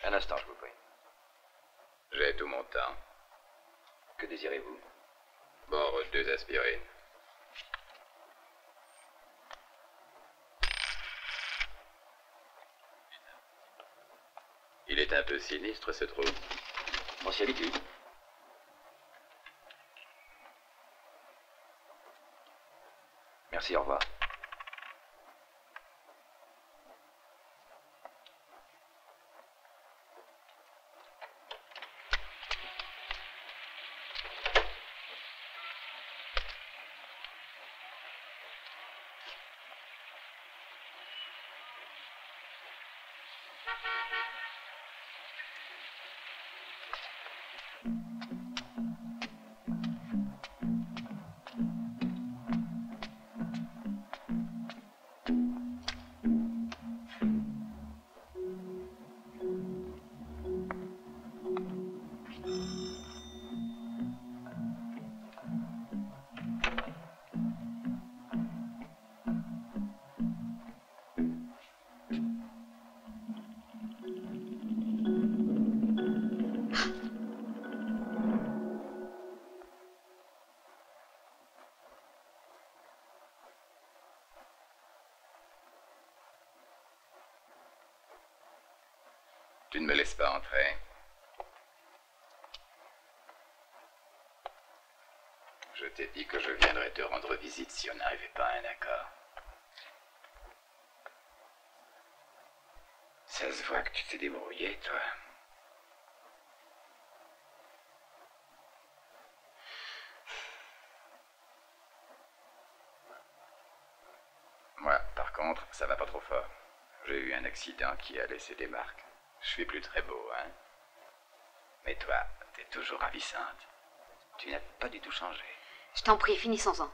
Un instant, je vous prie. J'ai tout mon temps. Que désirez-vous? Bord 2 aspirines. Il est un peu sinistre, ce trou. On s'y habitue. Merci, au revoir. Tu ne me laisses pas entrer. Je t'ai dit que je viendrais te rendre visite si on n'arrivait pas à un accord. Ça se voit que tu t'es débrouillé, toi. Moi, par contre, ça va pas trop fort. J'ai eu un accident qui a laissé des marques. Je suis plus très beau, hein. Mais toi, t'es toujours ravissante. Tu n'as pas du tout changé. Je t'en prie, finissons-en.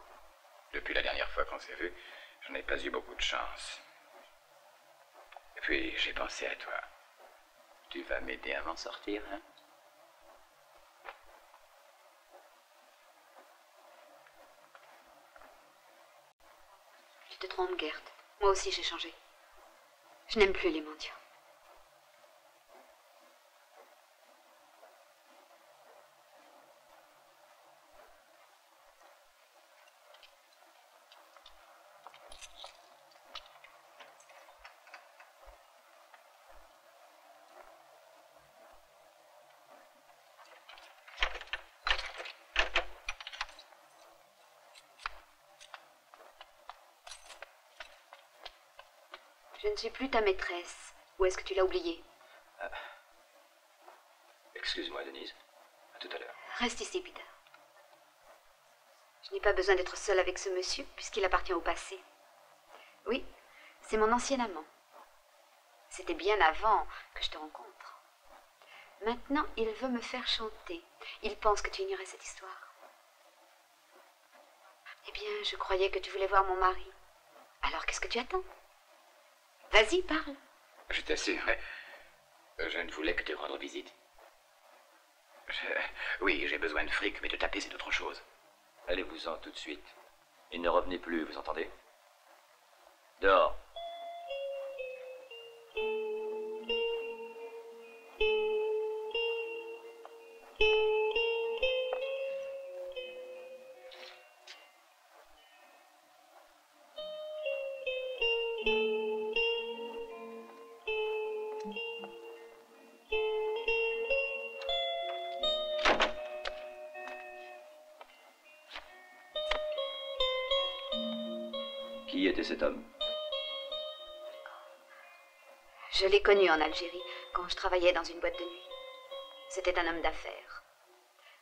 Depuis la dernière fois qu'on s'est vu, je n'ai pas eu beaucoup de chance. Et puis, j'ai pensé à toi. Tu vas m'aider à m'en sortir, hein? Tu te trompes, Gert. Moi aussi, j'ai changé. Je n'aime plus les mendiants. Je ne suis plus ta maîtresse. Ou est-ce que tu l'as oublié? Excuse-moi, Denise. À tout à l'heure. Reste ici, Peter. Je n'ai pas besoin d'être seule avec ce monsieur, puisqu'il appartient au passé. Oui, c'est mon ancien amant. C'était bien avant que je te rencontre. Maintenant, il veut me faire chanter. Il pense que tu ignorais cette histoire. Eh bien, je croyais que tu voulais voir mon mari. Alors, qu'est-ce que tu attends? Vas-y, parle. Je t'assure, je ne voulais que te rendre visite. Oui, j'ai besoin de fric, mais te taper, c'est autre chose. Allez-vous-en tout de suite. Et ne revenez plus, vous entendez? Dehors. Qui était cet homme? Je l'ai connu en Algérie quand je travaillais dans une boîte de nuit. C'était un homme d'affaires.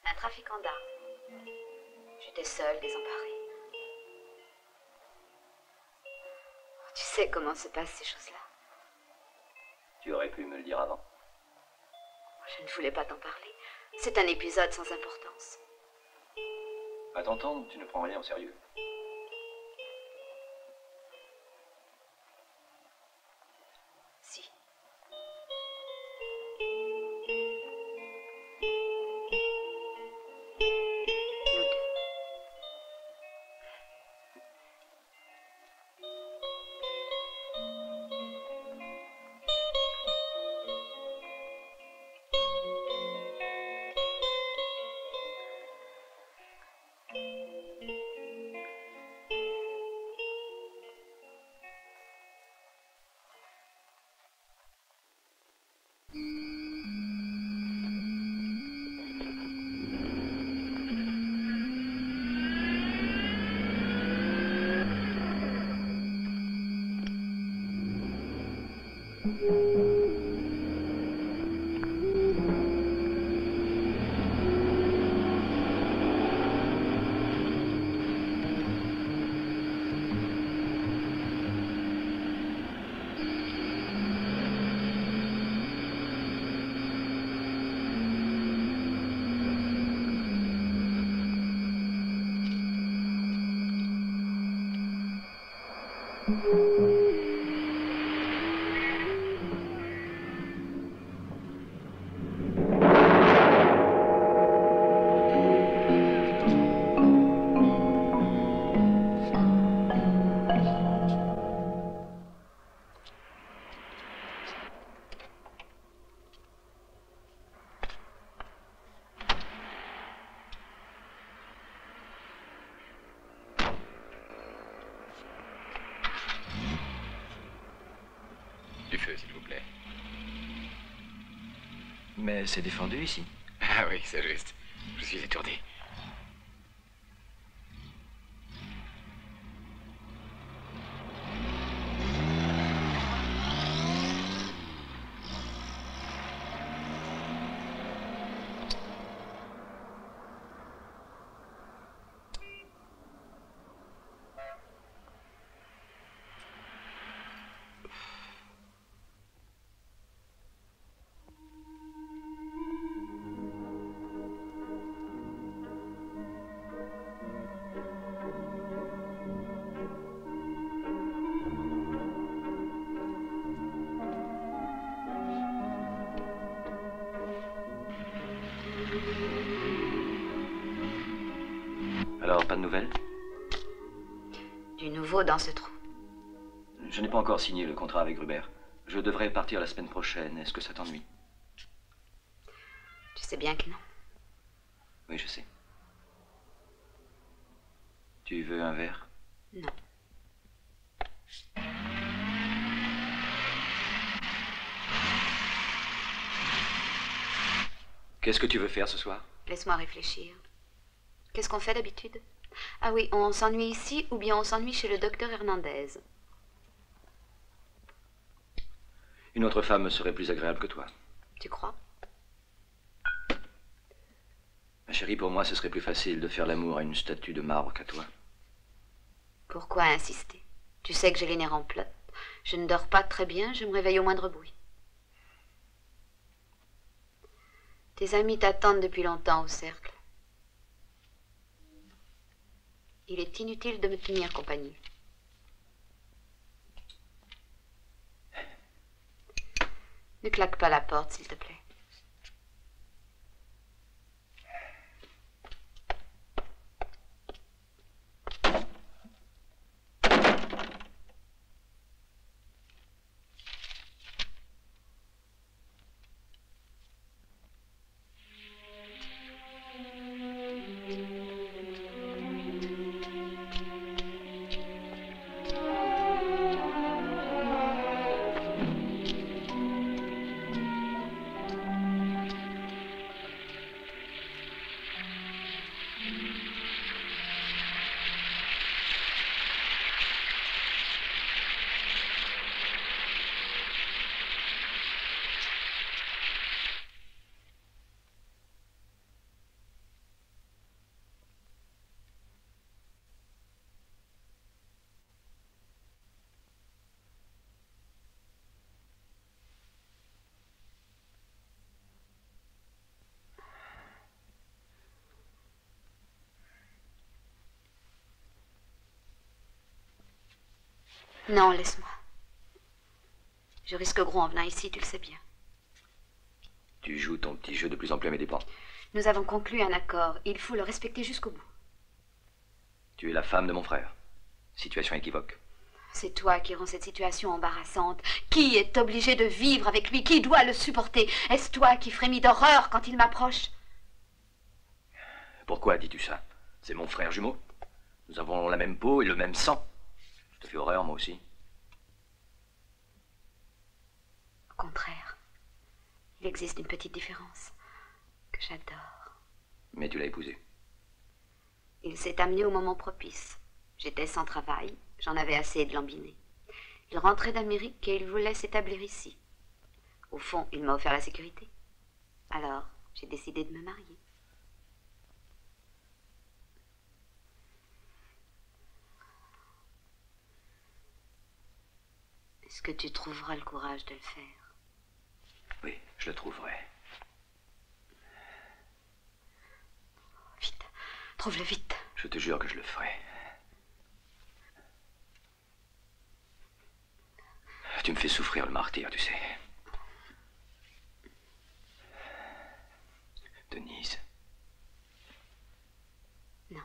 Un trafiquant d'armes. J'étais seule, désemparée. Tu sais comment se passent ces choses-là. Tu aurais pu me le dire avant. Je ne voulais pas t'en parler. C'est un épisode sans importance. À t'entendre, tu ne prends rien au sérieux. Si. Nous deux. Mais c'est défendu ici. Ah oui, c'est juste. Je suis étourdi. Alors, pas de nouvelles? Du nouveau dans ce trou. Je n'ai pas encore signé le contrat avec Gruber. Je devrais partir la semaine prochaine. Est-ce que ça t'ennuie? Tu sais bien que non. Oui, je sais. Tu veux un verre? Non. Qu'est-ce que tu veux faire ce soir? Laisse-moi réfléchir. Qu'est-ce qu'on fait d'habitude? Ah oui, on s'ennuie ici ou bien on s'ennuie chez le docteur Hernandez. Une autre femme me serait plus agréable que toi. Tu crois? Ma chérie, pour moi, ce serait plus facile de faire l'amour à une statue de marbre qu'à toi. Pourquoi insister? Tu sais que j'ai les nerfs en pleurs. Je ne dors pas très bien, je me réveille au moindre bruit. Tes amis t'attendent depuis longtemps au cercle. Il est inutile de me tenir compagnie. Ne claque pas la porte, s'il te plaît. Non, laisse-moi. Je risque gros en venant ici, tu le sais bien. Tu joues ton petit jeu de plus en plus à mes dépens. Nous avons conclu un accord. Il faut le respecter jusqu'au bout. Tu es la femme de mon frère. Situation équivoque. C'est toi qui rends cette situation embarrassante. Qui est obligé de vivre avec lui? Qui doit le supporter? Est-ce toi qui frémis d'horreur quand il m'approche? Pourquoi dis-tu ça? C'est mon frère jumeau. Nous avons la même peau et le même sang. Je te fais horreur, moi aussi. Au contraire. Il existe une petite différence que j'adore. Mais tu l'as épousé. Il s'est amené au moment propice. J'étais sans travail, j'en avais assez de lambiner. Il rentrait d'Amérique et il voulait s'établir ici. Au fond, il m'a offert la sécurité. Alors, j'ai décidé de me marier. Est-ce que tu trouveras le courage de le faire? Oui, je le trouverai. Vite, trouve-le vite. Je te jure que je le ferai. Tu me fais souffrir le martyr, tu sais. Denise. Non.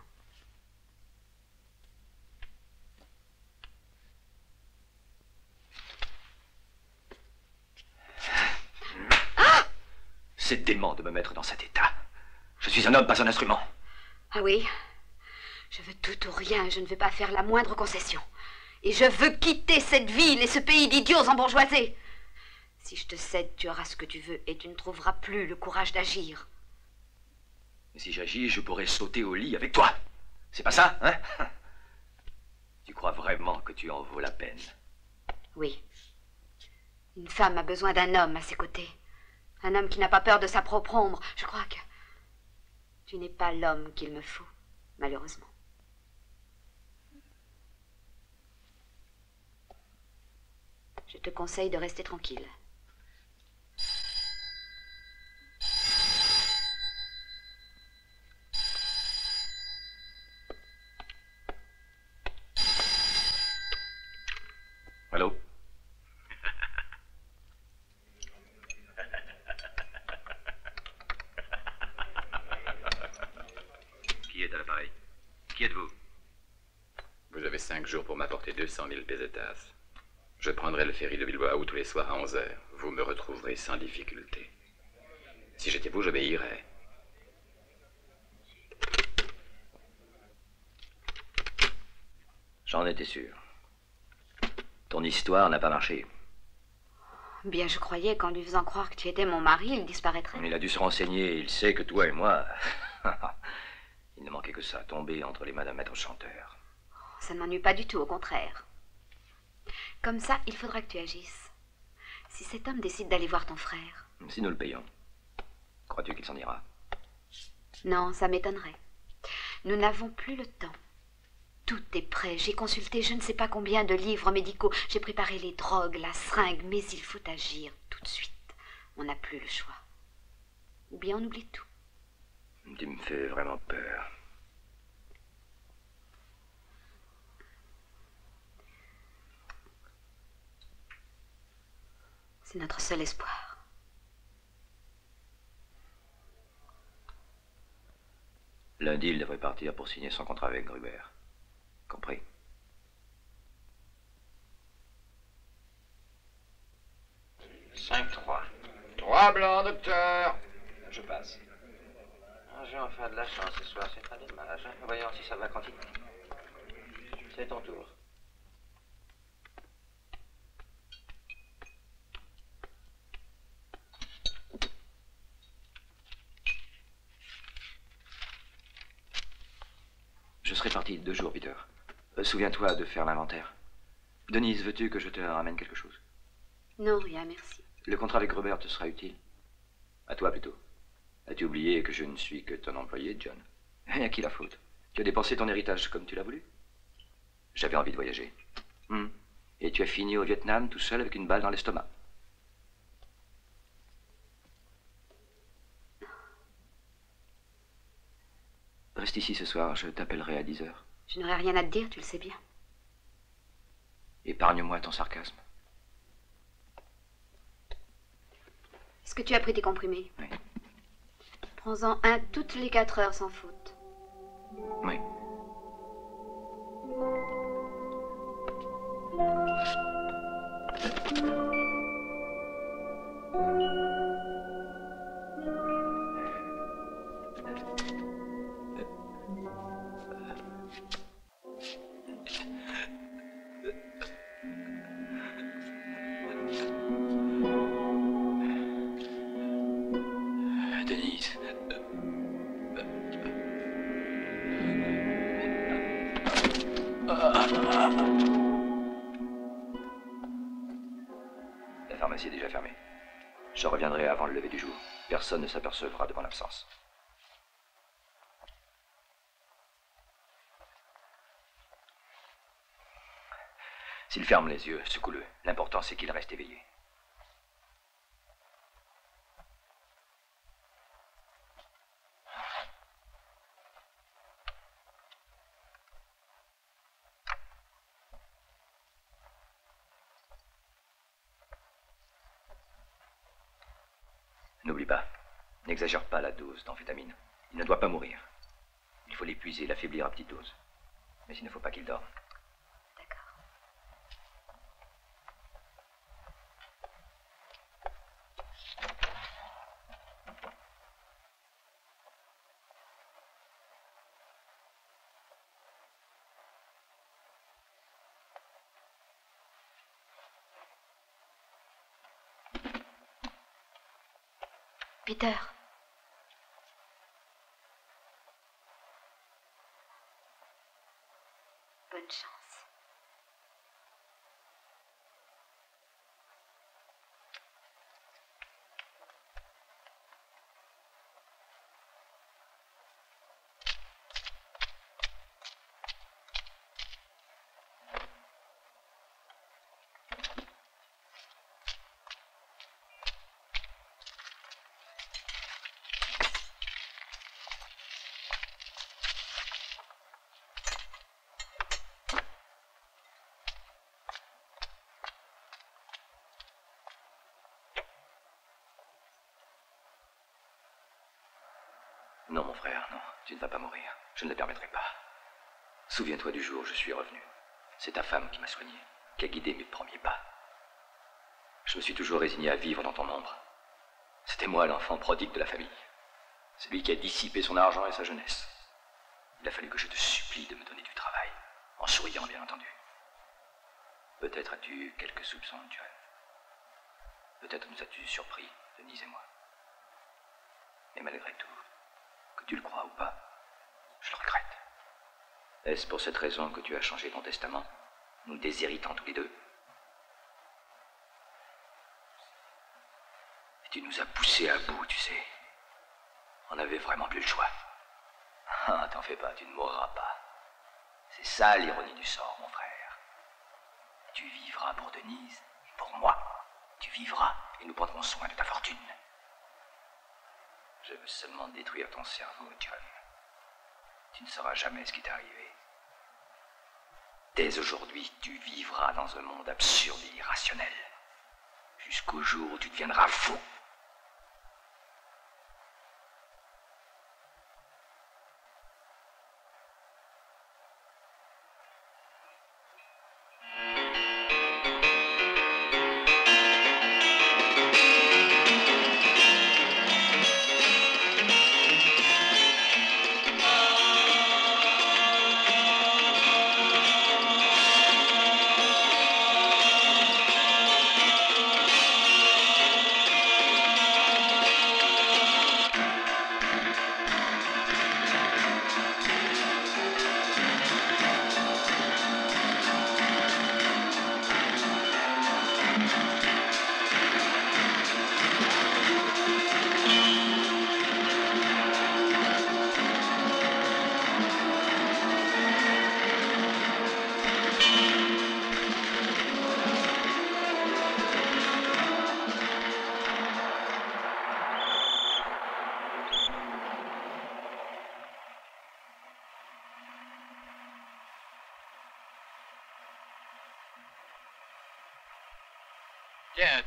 C'est dément de me mettre dans cet état. Je suis un homme, pas un instrument. Ah oui? Je veux tout ou rien, je ne veux pas faire la moindre concession. Et je veux quitter cette ville et ce pays d'idiots embourgeoisés. Si je te cède, tu auras ce que tu veux et tu ne trouveras plus le courage d'agir. Mais si j'agis, je pourrais sauter au lit avec toi. C'est pas ça, hein? Tu crois vraiment que tu en vaux la peine? Oui. Une femme a besoin d'un homme à ses côtés. Un homme qui n'a pas peur de sa propre ombre. Je crois que tu n'es pas l'homme qu'il me faut, malheureusement. Je te conseille de rester tranquille. Allô? Qui est à l'appareil? Qui êtes-vous? Vous avez 5 jours pour m'apporter 200 000 pesetas. Je prendrai le ferry de Bilbao tous les soirs à 11 heures. Vous me retrouverez sans difficulté. Si j'étais vous, j'obéirais. J'en étais sûr. Ton histoire n'a pas marché. Bien, je croyais qu'en lui faisant croire que tu étais mon mari, il disparaîtrait. Il a dû se renseigner. Il sait que toi et moi... il ne manquait que ça, tomber entre les mains d'un maître chanteur. Ça ne m'ennuie pas du tout, au contraire. Comme ça, il faudra que tu agisses. Si cet homme décide d'aller voir ton frère... Si nous le payons, crois-tu qu'il s'en ira? Non, ça m'étonnerait. Nous n'avons plus le temps. Tout est prêt. J'ai consulté je ne sais pas combien de livres médicaux. J'ai préparé les drogues, la seringue, mais il faut agir tout de suite. On n'a plus le choix. Ou bien on oublie tout. Tu me fais vraiment peur. C'est notre seul espoir. Lundi, il devrait partir pour signer son contrat avec Gruber. Compris? Cinq-trois. 3 blancs, docteur. Je passe. Ah, j'ai enfin de la chance ce soir, c'est pas dommage. Voyons si ça va continuer. C'est ton tour. Je serai parti 2 jours, Peter. Souviens-toi de faire l'inventaire. Denise, veux-tu que je te ramène quelque chose? Non, rien, merci. Le contrat avec Robert te sera utile. À toi plutôt. As-tu oublié que je ne suis que ton employé, John? Et à qui la faute? Tu as dépensé ton héritage comme tu l'as voulu? J'avais envie de voyager. Et tu as fini au Vietnam tout seul avec une balle dans l'estomac. Reste ici ce soir, je t'appellerai à 10 heures. Je n'aurai rien à te dire, tu le sais bien. Épargne-moi ton sarcasme. Est-ce que tu as pris tes comprimés? Oui. Prends-en un toutes les 4 heures sans faute. Oui. Denise. La pharmacie est déjà fermée. Je reviendrai avant le lever du jour. Personne ne s'apercevra de mon absence. S'il ferme les yeux, secoue-le. L'important, c'est qu'il reste éveillé. N'oublie pas, n'exagère pas la dose d'amphétamine. Il ne doit pas mourir. Il faut l'épuiser, l'affaiblir à petite dose. Mais il ne faut pas qu'il dorme. D'accord. Peter. Bonne chance. Non, mon frère, non. Tu ne vas pas mourir. Je ne le permettrai pas. Souviens-toi du jour où je suis revenu. C'est ta femme qui m'a soigné, qui a guidé mes premiers pas. Je me suis toujours résigné à vivre dans ton ombre. C'était moi l'enfant prodigue de la famille. Celui qui a dissipé son argent et sa jeunesse. Il a fallu que je te supplie de me donner du travail. En souriant, bien entendu. Peut-être as-tu quelques soupçons, John. Peut-être nous as-tu surpris, Denise et moi. Mais malgré tout, que tu le crois ou pas, je le regrette. Est-ce pour cette raison que tu as changé ton testament, nous déshéritant tous les deux? Et tu nous as poussés à bout, tu sais. On n'avait vraiment plus le choix. Ah, t'en fais pas, tu ne mourras pas. C'est ça l'ironie du sort, mon frère. Tu vivras pour Denise et pour moi. Tu vivras et nous prendrons soin de ta fortune. Je veux seulement détruire ton cerveau, John. Tu ne sauras jamais ce qui t'est arrivé. Dès aujourd'hui, tu vivras dans un monde absurde et irrationnel. Jusqu'au jour où tu deviendras fou.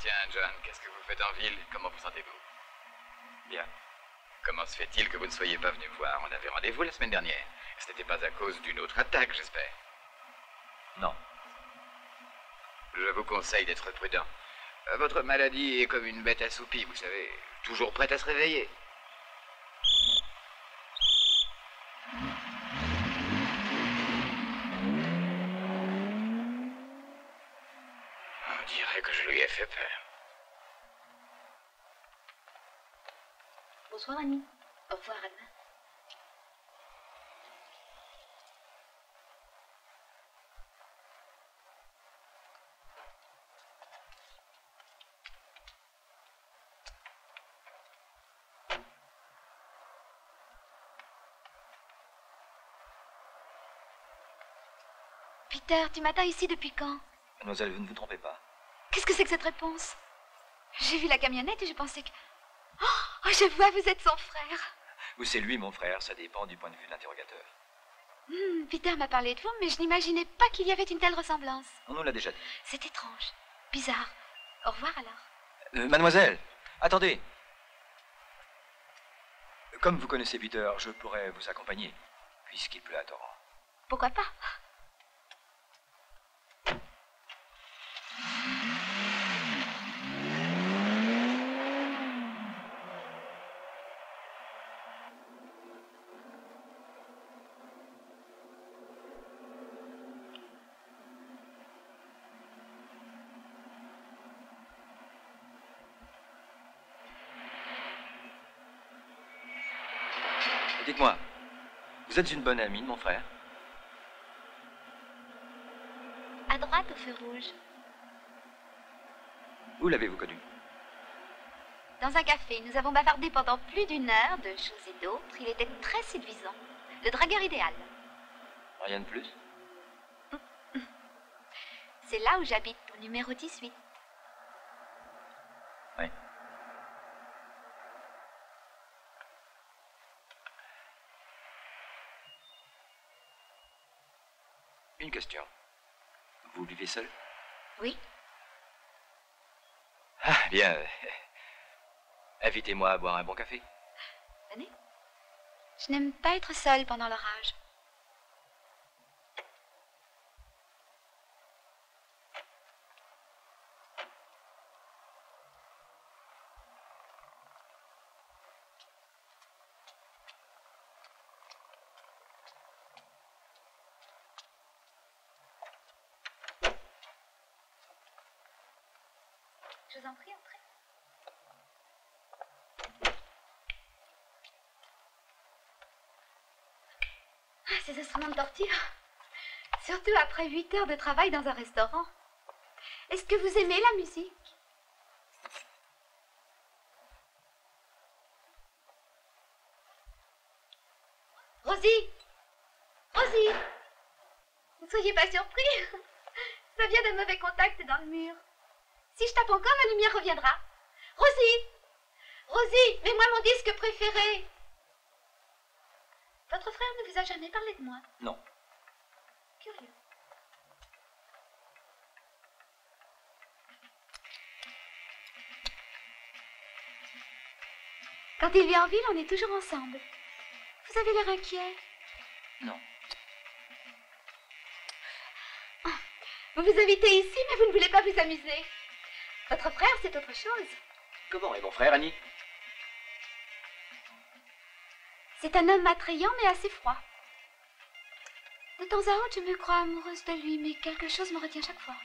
Tiens, John, qu'est-ce que vous faites en ville? Comment vous sentez-vous? Bien. Comment se fait-il que vous ne soyez pas venu me voir? On avait rendez-vous la semaine dernière. Ce n'était pas à cause d'une autre attaque, j'espère. Non. Je vous conseille d'être prudent. Votre maladie est comme une bête assoupie, vous savez, toujours prête à se réveiller. On dirait que je lui ai fait peur. Bonsoir, Annie. Au revoir, à demain. Peter, tu m'attends ici depuis quand? Mademoiselle, vous ne vous trompez pas. Qu'est-ce que c'est que cette réponse? J'ai vu la camionnette et j'ai pensé que... Oh, je vois, vous êtes son frère. Ou c'est lui, mon frère, ça dépend du point de vue de l'interrogateur. Peter m'a parlé de vous, mais je n'imaginais pas qu'il y avait une telle ressemblance. On nous l'a déjà dit. C'est étrange. Bizarre. Au revoir alors. Mademoiselle, attendez. Comme vous connaissez Peter, je pourrais vous accompagner, puisqu'il pleut à torrent. Pourquoi pas? Dites-moi, vous êtes une bonne amie de mon frère? À droite au feu rouge. Où l'avez-vous connu? Dans un café, nous avons bavardé pendant plus d'une heure de choses et d'autres. Il était très séduisant. Le dragueur idéal. Rien de plus? C'est là où j'habite, au numéro 18. Oui. Une question. Vous vivez seul? Oui. Ah, bien. Invitez-moi à boire un bon café. Venez. Je n'aime pas être seule pendant l'orage. Je vous en prie, entrez. Ah, ces instruments de torture. Surtout après 8 heures de travail dans un restaurant. Est-ce que vous aimez la musique? Rosie! Rosie! Ne soyez pas surpris. Ça vient d'un mauvais contact dans le mur. Si je tape encore, la lumière reviendra. Rosie! Rosie, mets-moi mon disque préféré. Votre frère ne vous a jamais parlé de moi? Non. Curieux. Quand il vient en ville, on est toujours ensemble. Vous avez l'air inquiet. Non. Vous vous invitez ici, mais vous ne voulez pas vous amuser. Votre frère, c'est autre chose. Comment est mon frère, Annie? C'est un homme attrayant, mais assez froid. De temps à autre, je me crois amoureuse de lui, mais quelque chose me retient chaque fois.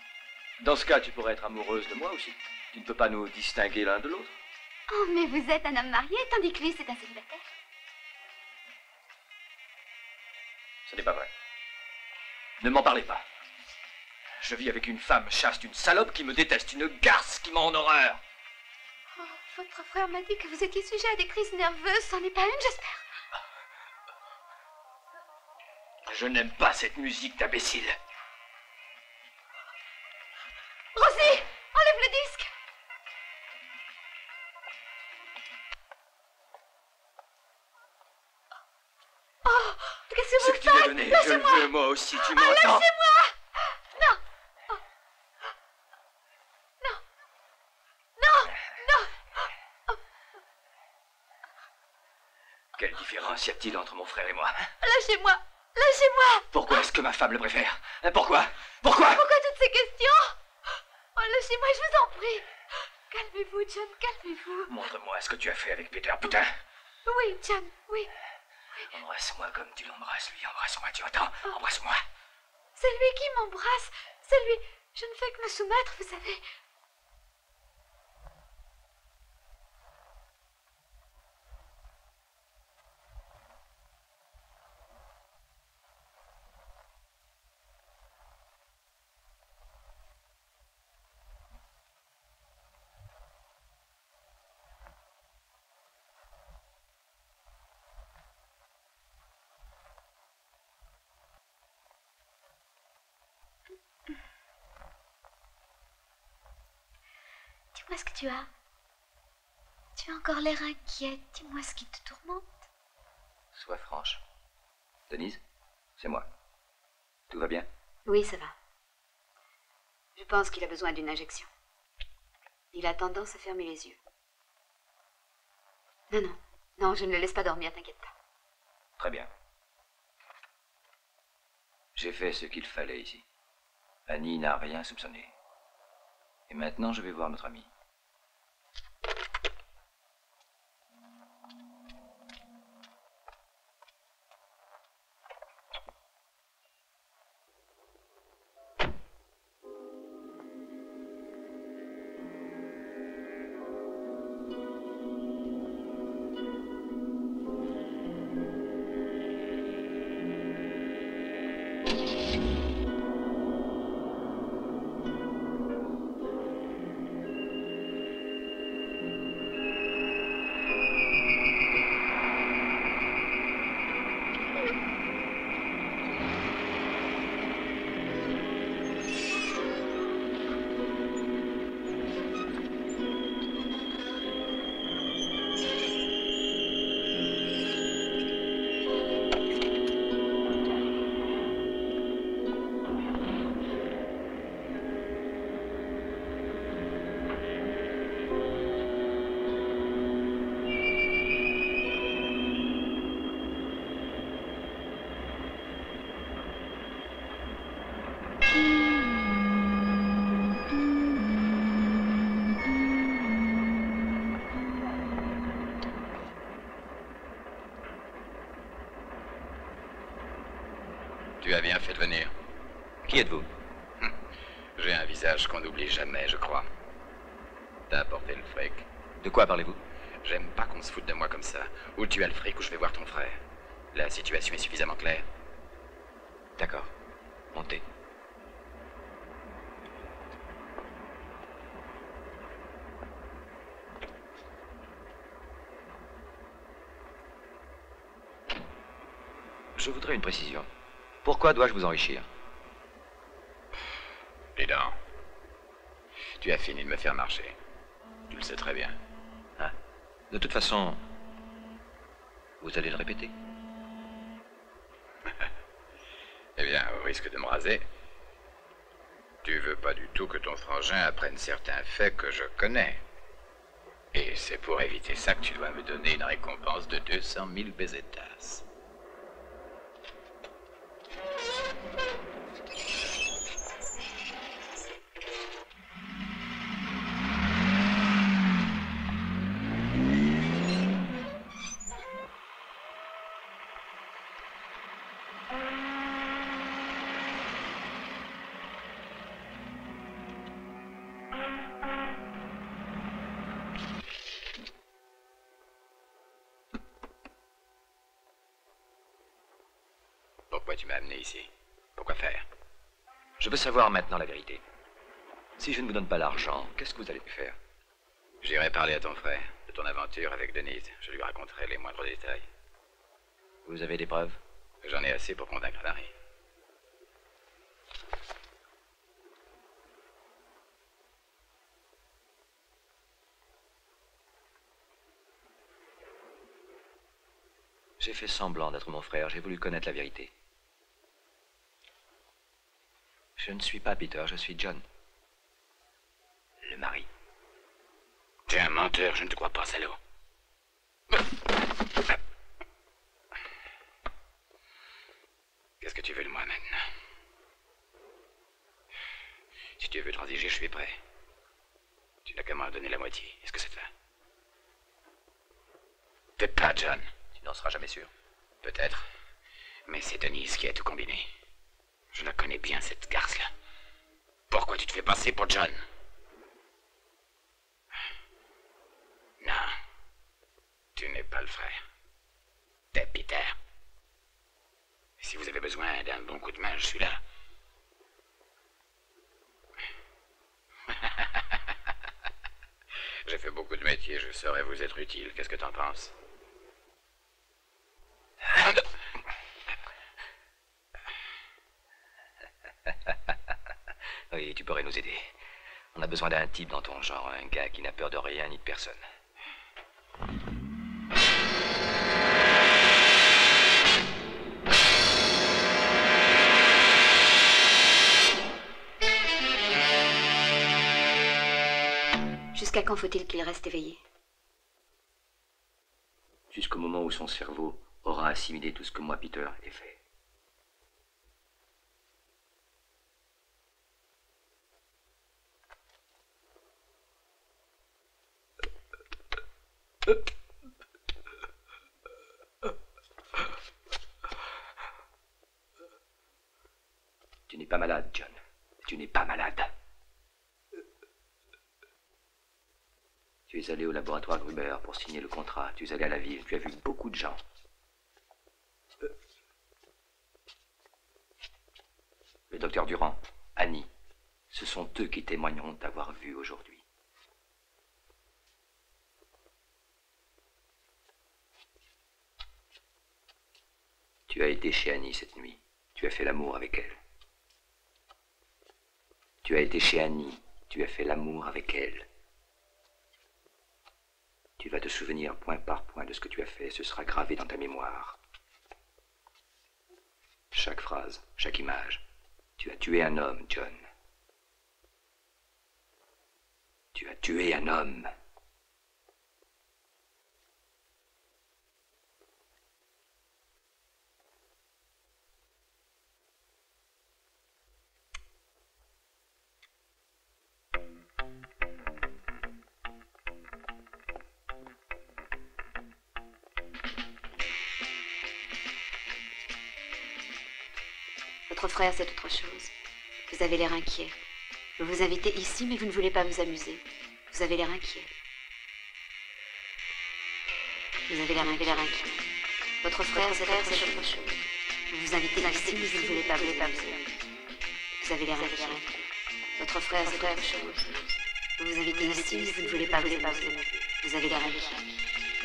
Dans ce cas, tu pourrais être amoureuse de moi aussi. Tu ne peux pas nous distinguer l'un de l'autre. Oh, mais vous êtes un homme marié, tandis que lui, c'est un célibataire. Ce n'est pas vrai. Ne m'en parlez pas. Je vis avec une femme chaste, une salope qui me déteste, une garce qui m'a en horreur. Oh, votre frère m'a dit que vous étiez sujet à des crises nerveuses. C'en est pas une, j'espère. Je n'aime pas cette musique d'imbécile. Rosie, enlève le disque. Oh, qu'est-ce que Ce vous que tu m'as faites? donné, je le Lâchez-moi. veux moi aussi, tu Oh, m'entends? lâchez-moi. Non. Oh. Non. Non. Non. Quelle différence y a-t-il entre mon frère et moi? Lâchez-moi. Lâchez-moi. Pourquoi est-ce que ma femme le préfère? Pourquoi? Pourquoi? Pourquoi toutes ces questions? Oh, lâchez-moi, je vous en prie. Calmez-vous, John, calmez-vous. Montre-moi ce que tu as fait avec Peter, putain. Oui, John, oui. Embrasse-moi comme tu l'embrasses, lui. Embrasse-moi, tu entends? Embrasse-moi. C'est lui qui m'embrasse. C'est lui. Je ne fais que me soumettre, vous savez. Dis-moi ce que tu as. Tu as encore l'air inquiète. Dis-moi ce qui te tourmente. Sois franche. Denise, c'est moi. Tout va bien? Oui, ça va. Je pense qu'il a besoin d'une injection. Il a tendance à fermer les yeux. Non, non. Non, je ne le laisse pas dormir, t'inquiète pas. Très bien. J'ai fait ce qu'il fallait ici. Annie n'a rien soupçonné. Et maintenant, je vais voir notre ami. Tu as bien fait de venir. Qui êtes-vous? J'ai un visage qu'on n'oublie jamais, je crois. T'as apporté le fric. De quoi parlez-vous? J'aime pas qu'on se foute de moi comme ça. Ou tu as le fric ou je vais voir ton frère. La situation est suffisamment claire. D'accord. Montez. Je voudrais une précision. Pourquoi dois-je vous enrichir? Dis donc. Tu as fini de me faire marcher. Tu le sais très bien. Hein? De toute façon, vous allez le répéter. Eh bien, au risque de me raser, tu veux pas du tout que ton frangin apprenne certains faits que je connais. Et c'est pour éviter ça que tu dois me donner une récompense de 200 000 pesetas. Pourquoi tu m'as amené ici? Pourquoi faire? Je veux savoir maintenant la vérité. Si je ne vous donne pas l'argent, qu'est-ce que vous allez faire? J'irai parler à ton frère de ton aventure avec Denise. Je lui raconterai les moindres détails. Vous avez des preuves? J'en ai assez pour convaincre Larry. J'ai fait semblant d'être mon frère, j'ai voulu connaître la vérité. Je ne suis pas Peter, je suis John. Le mari. Tu es un menteur, je ne te crois pas, salaud. Qu'est-ce que tu veux de moi maintenant? Si tu veux transiger, je suis prêt. Tu n'as qu'à m'en donner la moitié. Est-ce que ça te va? Peut-être pas, John. Tu n'en seras jamais sûr. Peut-être. Mais c'est Denise qui a tout combiné. Je la connais bien, cette garce-là. Pourquoi tu te fais passer pour John? Non. Tu n'es pas le frère. T'es Peter. Et si vous avez besoin d'un bon coup de main, je suis là. J'ai fait beaucoup de métiers, je saurais vous être utile. Qu'est-ce que t'en penses? Oui, tu pourrais nous aider. On a besoin d'un type dans ton genre, un gars qui n'a peur de rien ni de personne. Jusqu'à quand faut-il qu'il reste éveillé? Jusqu'au moment où son cerveau aura assimilé tout ce que moi, Peter, ai fait. Tu n'es pas malade, John. Tu n'es pas malade. Tu es allé au laboratoire Gruber pour signer le contrat. Tu es allé à la ville. Tu as vu beaucoup de gens. Le docteur Durand, Annie, ce sont eux qui témoigneront de t'avoir vu aujourd'hui. Tu as été chez Annie cette nuit. Tu as fait l'amour avec elle. Tu as été chez Annie. Tu as fait l'amour avec elle. Tu vas te souvenir point par point de ce que tu as fait. Ce sera gravé dans ta mémoire. Chaque phrase, chaque image. Tu as tué un homme, John. Tu as tué un homme. frère, c'est autre chose. Vous avez l'air inquiet. Vous vous invitez ici, mais vous ne voulez pas vous amuser. Vous avez l'air inquiet. Vous avez l'air inquiet. Votre frère, c'est autre chose. Vous vous invitez ici, mais vous ne voulez pas vous amuser. Vous avez l'air inquiet. Votre frère, c'est autre chose. Vous vous invitez ici, mais vous ne voulez pas vous amuser. Vous avez l'air inquiet.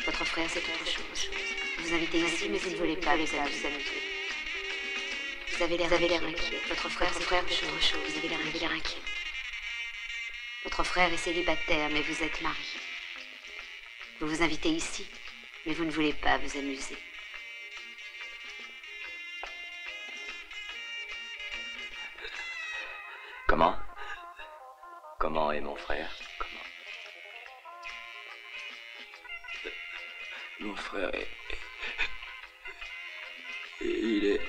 Votre frère, c'est autre chose. Vous vous invitez ici, mais vous ne voulez pas vous amuser. Vous avez l'air inquiet. Votre frère, c'est autre chose. Vous avez l'air inquiet. Votre frère est célibataire, mais vous êtes marié. Vous vous invitez ici, mais vous ne voulez pas vous amuser. Comment? Comment est mon frère? Comment? Mon frère est... Il est...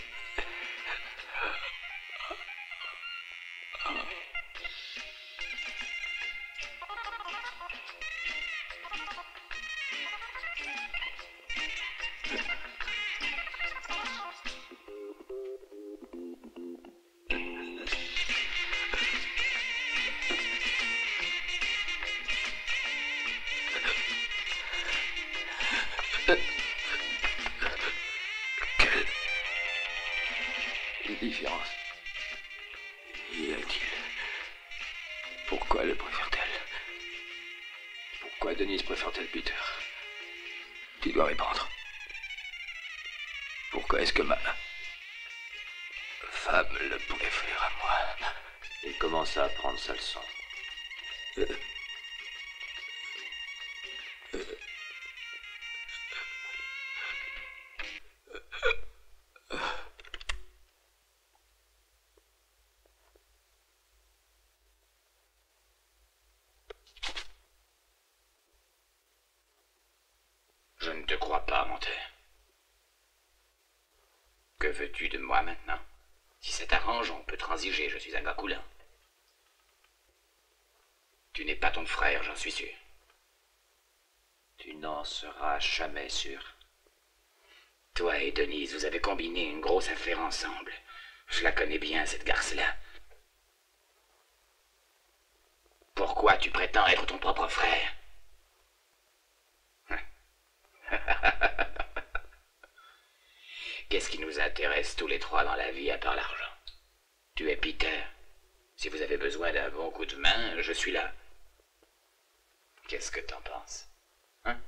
Quelle différence y a-t-il? Pourquoi le préfère-t-elle? Pourquoi Denise préfère-t-elle Peter? Tu dois répondre. Pourquoi est-ce que ma femme le préfère à moi? Il commence à apprendre sa leçon. Je ne te crois pas, menteur. Que veux-tu de moi maintenant? Si ça t'arrange, on peut transiger, je suis un gars coulin. Tu n'es pas ton frère, j'en suis sûr. Tu n'en seras jamais sûr. Toi et Denise, vous avez combiné une grosse affaire ensemble. Je la connais bien, cette garce-là. Pourquoi tu prétends être ton propre frère? Qu'est-ce qui nous intéresse tous les trois dans la vie à part l'argent? Tu es Peter. Si vous avez besoin d'un bon coup de main, je suis là. Qu'est-ce que t'en penses? Hein?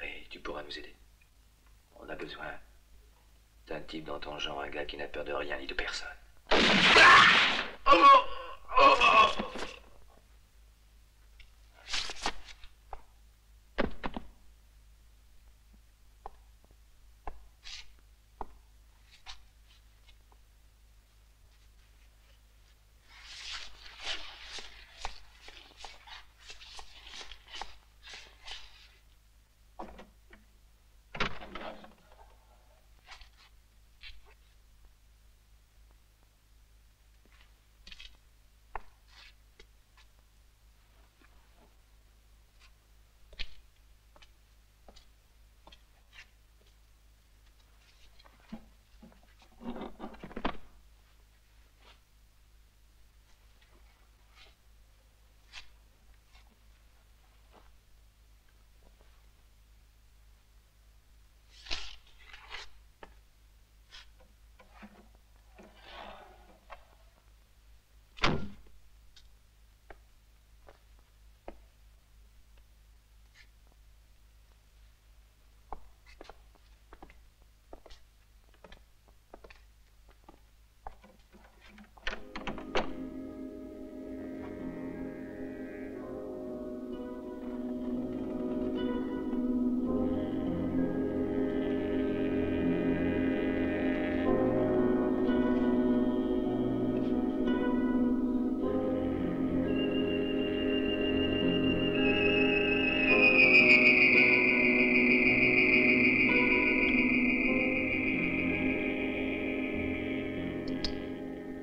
Et tu pourras nous aider. On a besoin d'un type dans ton genre, un gars qui n'a peur de rien ni de personne.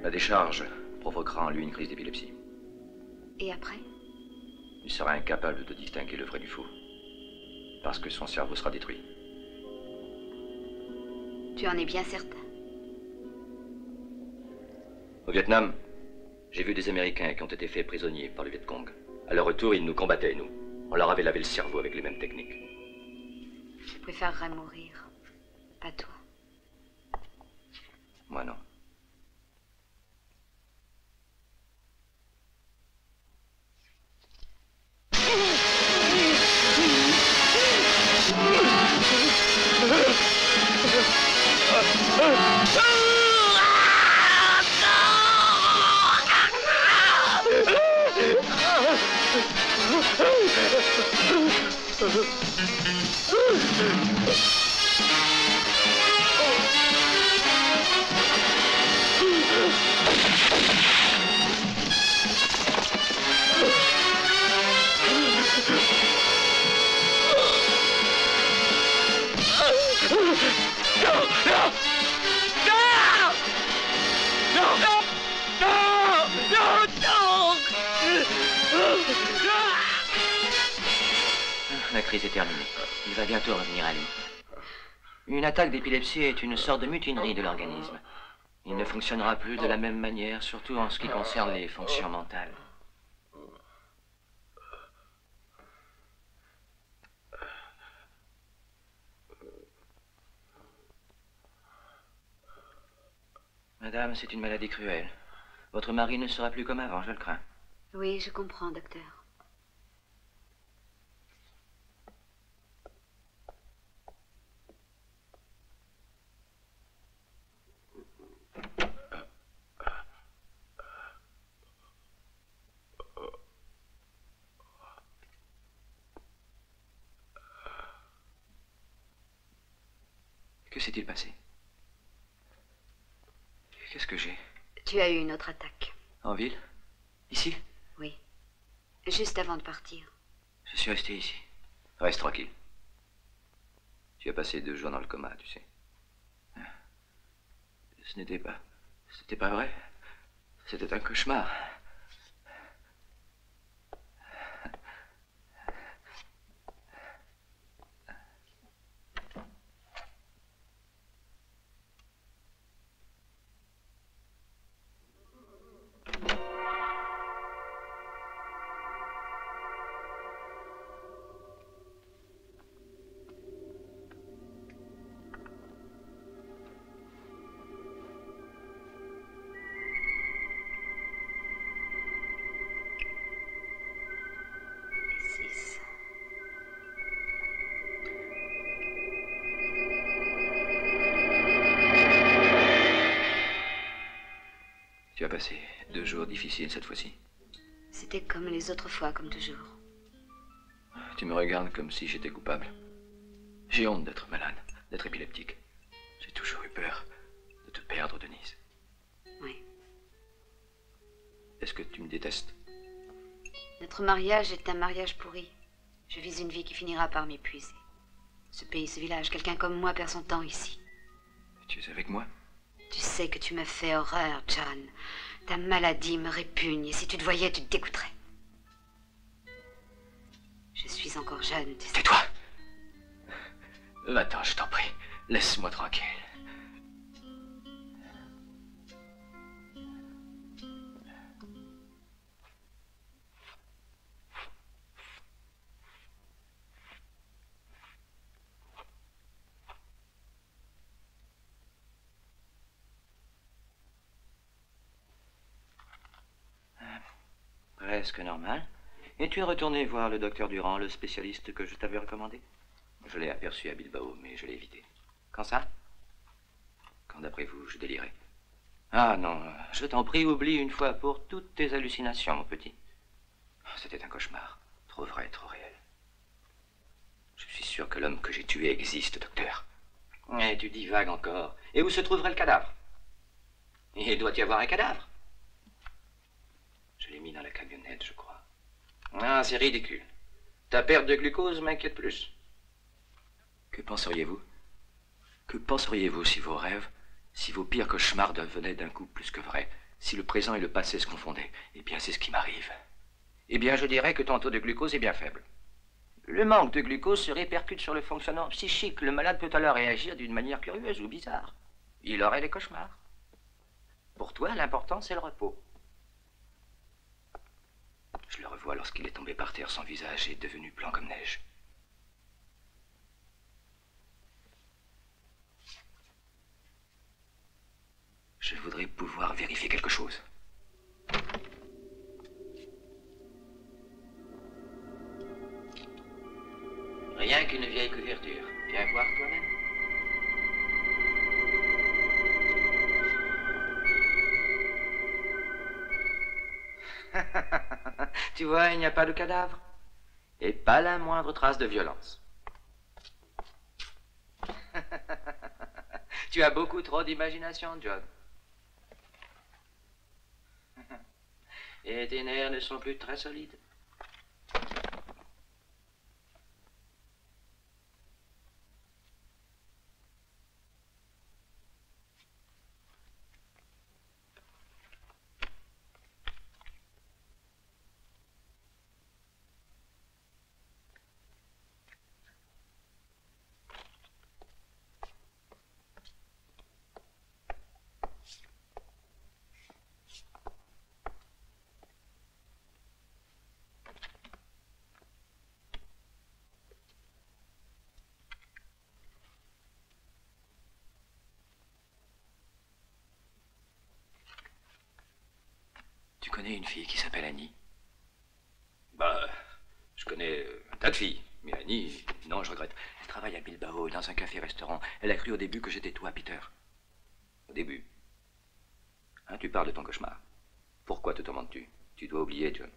La décharge provoquera en lui une crise d'épilepsie. Et après? Il sera incapable de distinguer le vrai du faux. Parce que son cerveau sera détruit. Tu en es bien certain? Au Vietnam, j'ai vu des Américains qui ont été faits prisonniers par le Viet Cong. À leur retour, ils nous combattaient, nous. On leur avait lavé le cerveau avec les mêmes techniques. Je préférerais mourir. Pas toi. Moi, non. La crise est terminée. Il va bientôt revenir à lui. Une attaque d'épilepsie est une sorte de mutinerie de l'organisme. Il ne fonctionnera plus de la même manière, surtout en ce qui concerne les fonctions mentales. Madame, c'est une maladie cruelle. Votre mari ne sera plus comme avant, je le crains. Oui, je comprends, docteur. Que s'est-il passé? Qu'est-ce que j'ai? Tu as eu une autre attaque. En ville? Ici? Oui. Juste avant de partir. Je suis resté ici. Reste tranquille. Tu as passé 2 jours dans le coma, tu sais. Ce n'était pas... C'était pas vrai. C'était un cauchemar. Tu as passé 2 jours difficiles cette fois-ci. C'était comme les autres fois, comme toujours. Tu me regardes comme si j'étais coupable. J'ai honte d'être malade, d'être épileptique. J'ai toujours eu peur de te perdre, Denise. Oui. Est-ce que tu me détestes? Notre mariage est un mariage pourri. Je vis une vie qui finira par m'épuiser. Ce pays, ce village, quelqu'un comme moi perd son temps ici. Tu es avec moi? Tu sais que tu me fais horreur, John. Ta maladie me répugne, et si tu te voyais, tu te dégoûterais. Je suis encore jeune, tu sais. Tais-toi! Va-t'en, je t'en prie. Laisse-moi tranquille. Presque normal. Et tu es retourné voir le docteur Durand, le spécialiste que je t'avais recommandé? Je l'ai aperçu à Bilbao, mais je l'ai évité. Quand ça? Quand d'après vous, je délirais. Ah non, je t'en prie, oublie une fois pour toutes tes hallucinations, mon petit. C'était un cauchemar. Trop vrai, trop réel. Je suis sûr que l'homme que j'ai tué existe, docteur. Et tu divagues encore. Et où se trouverait le cadavre? Il doit y avoir un cadavre. Je l'ai mis dans la camionnette, je crois. Ah, c'est ridicule. Ta perte de glucose m'inquiète plus. Que penseriez-vous? Que penseriez-vous si vos rêves, si vos pires cauchemars devenaient d'un coup plus que vrais, si le présent et le passé se confondaient? Eh bien, c'est ce qui m'arrive. Eh bien, je dirais que ton taux de glucose est bien faible. Le manque de glucose se répercute sur le fonctionnement psychique. Le malade peut alors réagir d'une manière curieuse ou bizarre. Il aurait des cauchemars. Pour toi, l'important, c'est le repos. Je le revois lorsqu'il est tombé par terre, son visage est devenu blanc comme neige. Je voudrais pouvoir vérifier quelque chose. Rien qu'une vieille couverture. Viens voir toi-même. Tu vois, il n'y a pas de cadavre. Et pas la moindre trace de violence. Tu as beaucoup trop d'imagination, John. Et tes nerfs ne sont plus très solides. Tu connais une fille qui s'appelle Annie? Bah, je connais un tas de filles. Mais Annie, non, je regrette. Elle travaille à Bilbao, dans un café-restaurant. Elle a cru au début que j'étais toi, Peter. Au début. Hein, tu parles de ton cauchemar. Pourquoi te tourmentes-tu? Tu dois oublier, John.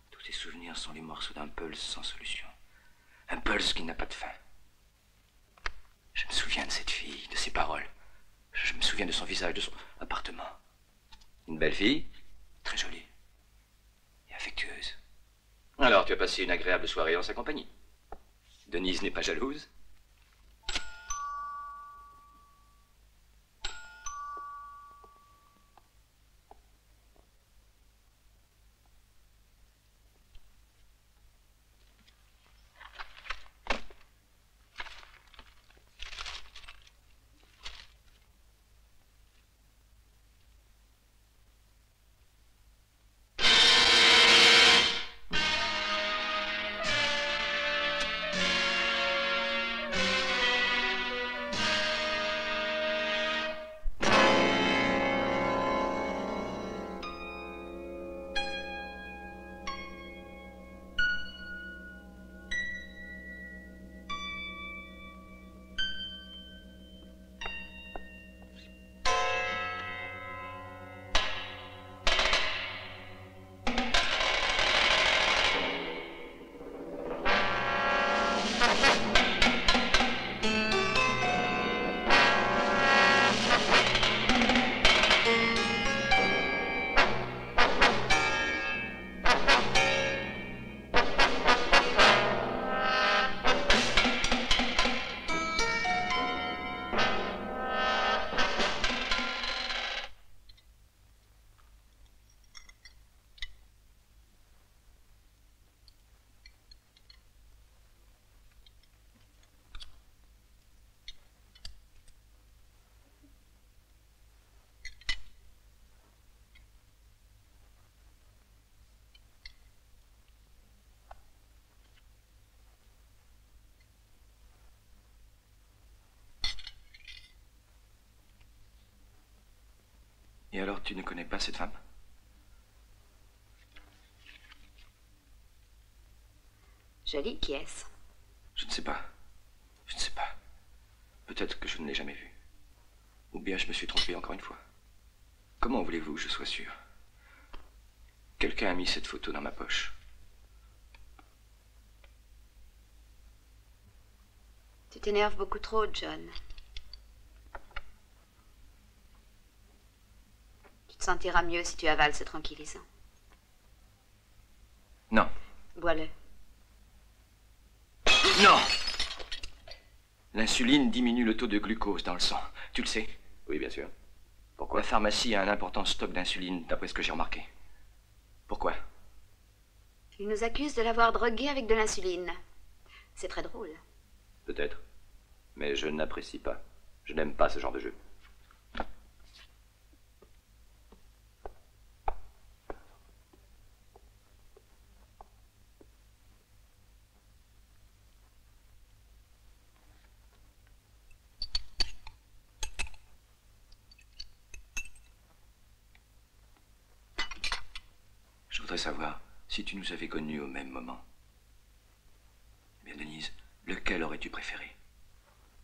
Tous ces souvenirs sont les morceaux d'un pulse sans solution. Un pulse qui n'a pas de fin. Je me souviens de cette fille, de ses paroles. Je me souviens de son visage, de son appartement. Une belle fille? Très jolie et affectueuse. Alors, tu as passé une agréable soirée en sa compagnie. Denise n'est pas jalouse? Et alors, tu ne connais pas cette femme? Jolie, qui est-ce? Je ne sais pas. Je ne sais pas. Peut-être que je ne l'ai jamais vue. Ou bien je me suis trompé encore une fois. Comment voulez-vous que je sois sûr? Quelqu'un a mis cette photo dans ma poche. Tu t'énerves beaucoup trop, John. Tu te sentiras mieux si tu avales ce tranquillisant. Non. Bois-le. Non! L'insuline diminue le taux de glucose dans le sang. Tu le sais? Oui, bien sûr. Pourquoi? La pharmacie a un important stock d'insuline, d'après ce que j'ai remarqué. Pourquoi? Il nous accuse de l'avoir drogué avec de l'insuline. C'est très drôle. Peut-être. Mais je n'apprécie pas. Je n'aime pas ce genre de jeu. Je voudrais savoir si tu nous avais connus au même moment. Eh bien, Denise, lequel aurais-tu préféré?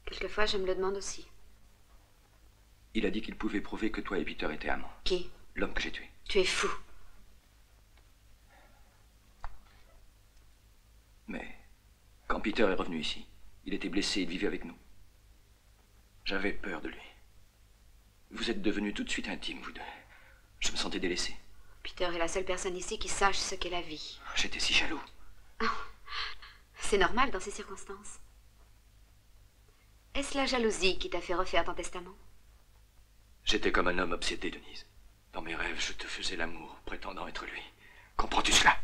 Quelquefois, je me le demande aussi. Il a dit qu'il pouvait prouver que toi et Peter étaient amants. Qui? L'homme que j'ai tué. Tu es fou. Mais quand Peter est revenu ici, il était blessé, il vivait avec nous. J'avais peur de lui. Vous êtes devenus tout de suite intimes, vous deux. Je me sentais délaissé. Peter est la seule personne ici qui sache ce qu'est la vie. J'étais si jaloux. Oh, c'est normal dans ces circonstances. Est-ce la jalousie qui t'a fait refaire ton testament? J'étais comme un homme obsédé, Denise. Dans mes rêves, je te faisais l'amour, prétendant être lui. Comprends-tu cela?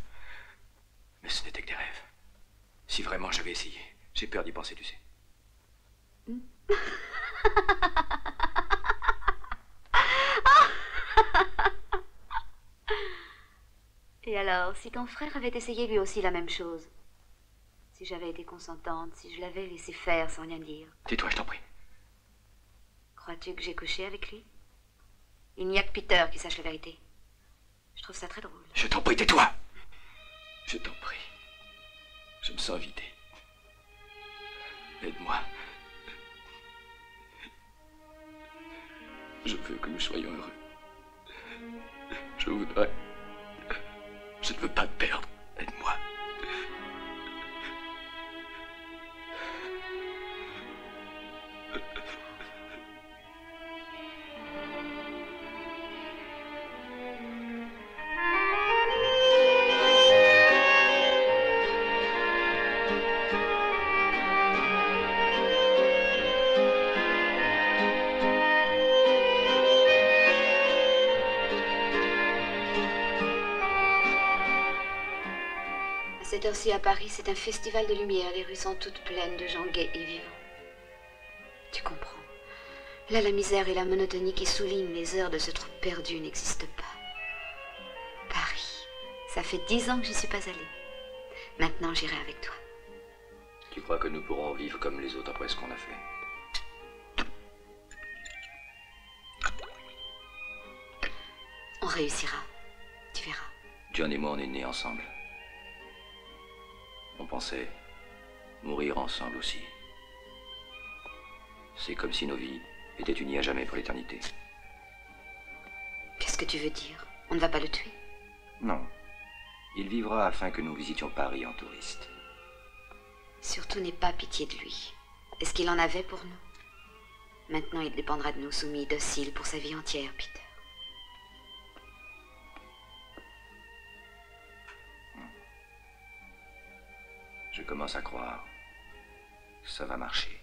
Mais ce n'était que des rêves. Si vraiment j'avais essayé, j'ai peur d'y penser, tu sais. Et alors, si ton frère avait essayé lui aussi la même chose? Si j'avais été consentante, si je l'avais laissé faire sans rien dire? Tais-toi, je t'en prie. Crois-tu que j'ai couché avec lui? Il n'y a que Peter qui sache la vérité. Je trouve ça très drôle. Je t'en prie, tais-toi. Je t'en prie. Je me sens vidé. Aide-moi. Je veux que nous soyons heureux. Je voudrais... Je ne veux pas te perdre. Aide-moi. Cette heure-ci à Paris, c'est un festival de lumière. Les rues sont toutes pleines de gens gais et vivants. Tu comprends. Là, la misère et la monotonie qui soulignent les heures de ce trou perdu n'existent pas. Paris, ça fait 10 ans que j'y suis pas allée. Maintenant, j'irai avec toi. Tu crois que nous pourrons vivre comme les autres après ce qu'on a fait? On réussira. Tu verras. John et moi, on est nés ensemble. On pensait mourir ensemble aussi. C'est comme si nos vies étaient unies à jamais pour l'éternité. Qu'est-ce que tu veux dire? On ne va pas le tuer? Non. Il vivra afin que nous visitions Paris en touriste. Surtout n'aie pas pitié de lui. Est-ce qu'il en avait pour nous? Maintenant, il dépendra de nous, soumis, dociles pour sa vie entière, Peter. Je commence à croire que ça va marcher.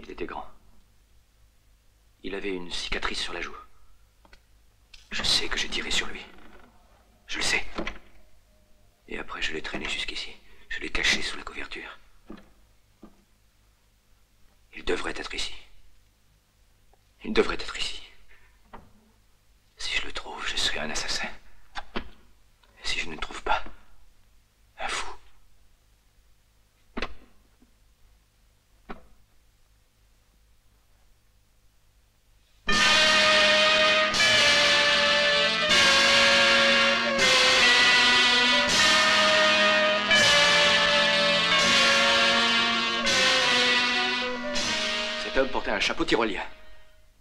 Il était grand. Il avait une cicatrice sur la joue. Je sais que j'ai tiré sur lui. portait un chapeau tyrolien.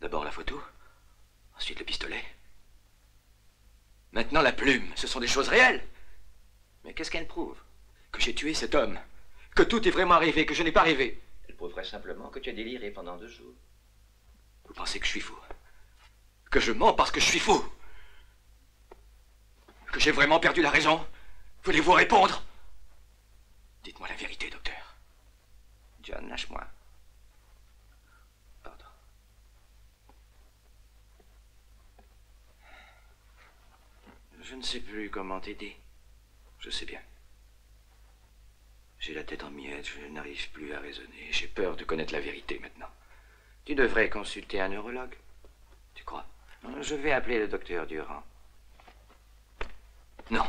D'abord la photo, ensuite le pistolet. Maintenant la plume, ce sont des choses réelles. Mais qu'est-ce qu'elle prouve? Que j'ai tué cet homme. Que tout est vraiment arrivé, que je n'ai pas rêvé. Elle prouverait simplement que tu as déliré pendant 2 jours. Vous pensez que je suis fou? Que je mens parce que je suis fou? Que j'ai vraiment perdu la raison? Voulez-vous répondre? Dites-moi la vérité, docteur. John, lâche-moi. Pardon. Je ne sais plus comment t'aider. Je sais bien. J'ai la tête en miettes, je n'arrive plus à raisonner. J'ai peur de connaître la vérité maintenant. Tu devrais consulter un neurologue. Tu crois? Je vais appeler le docteur Durand. Non.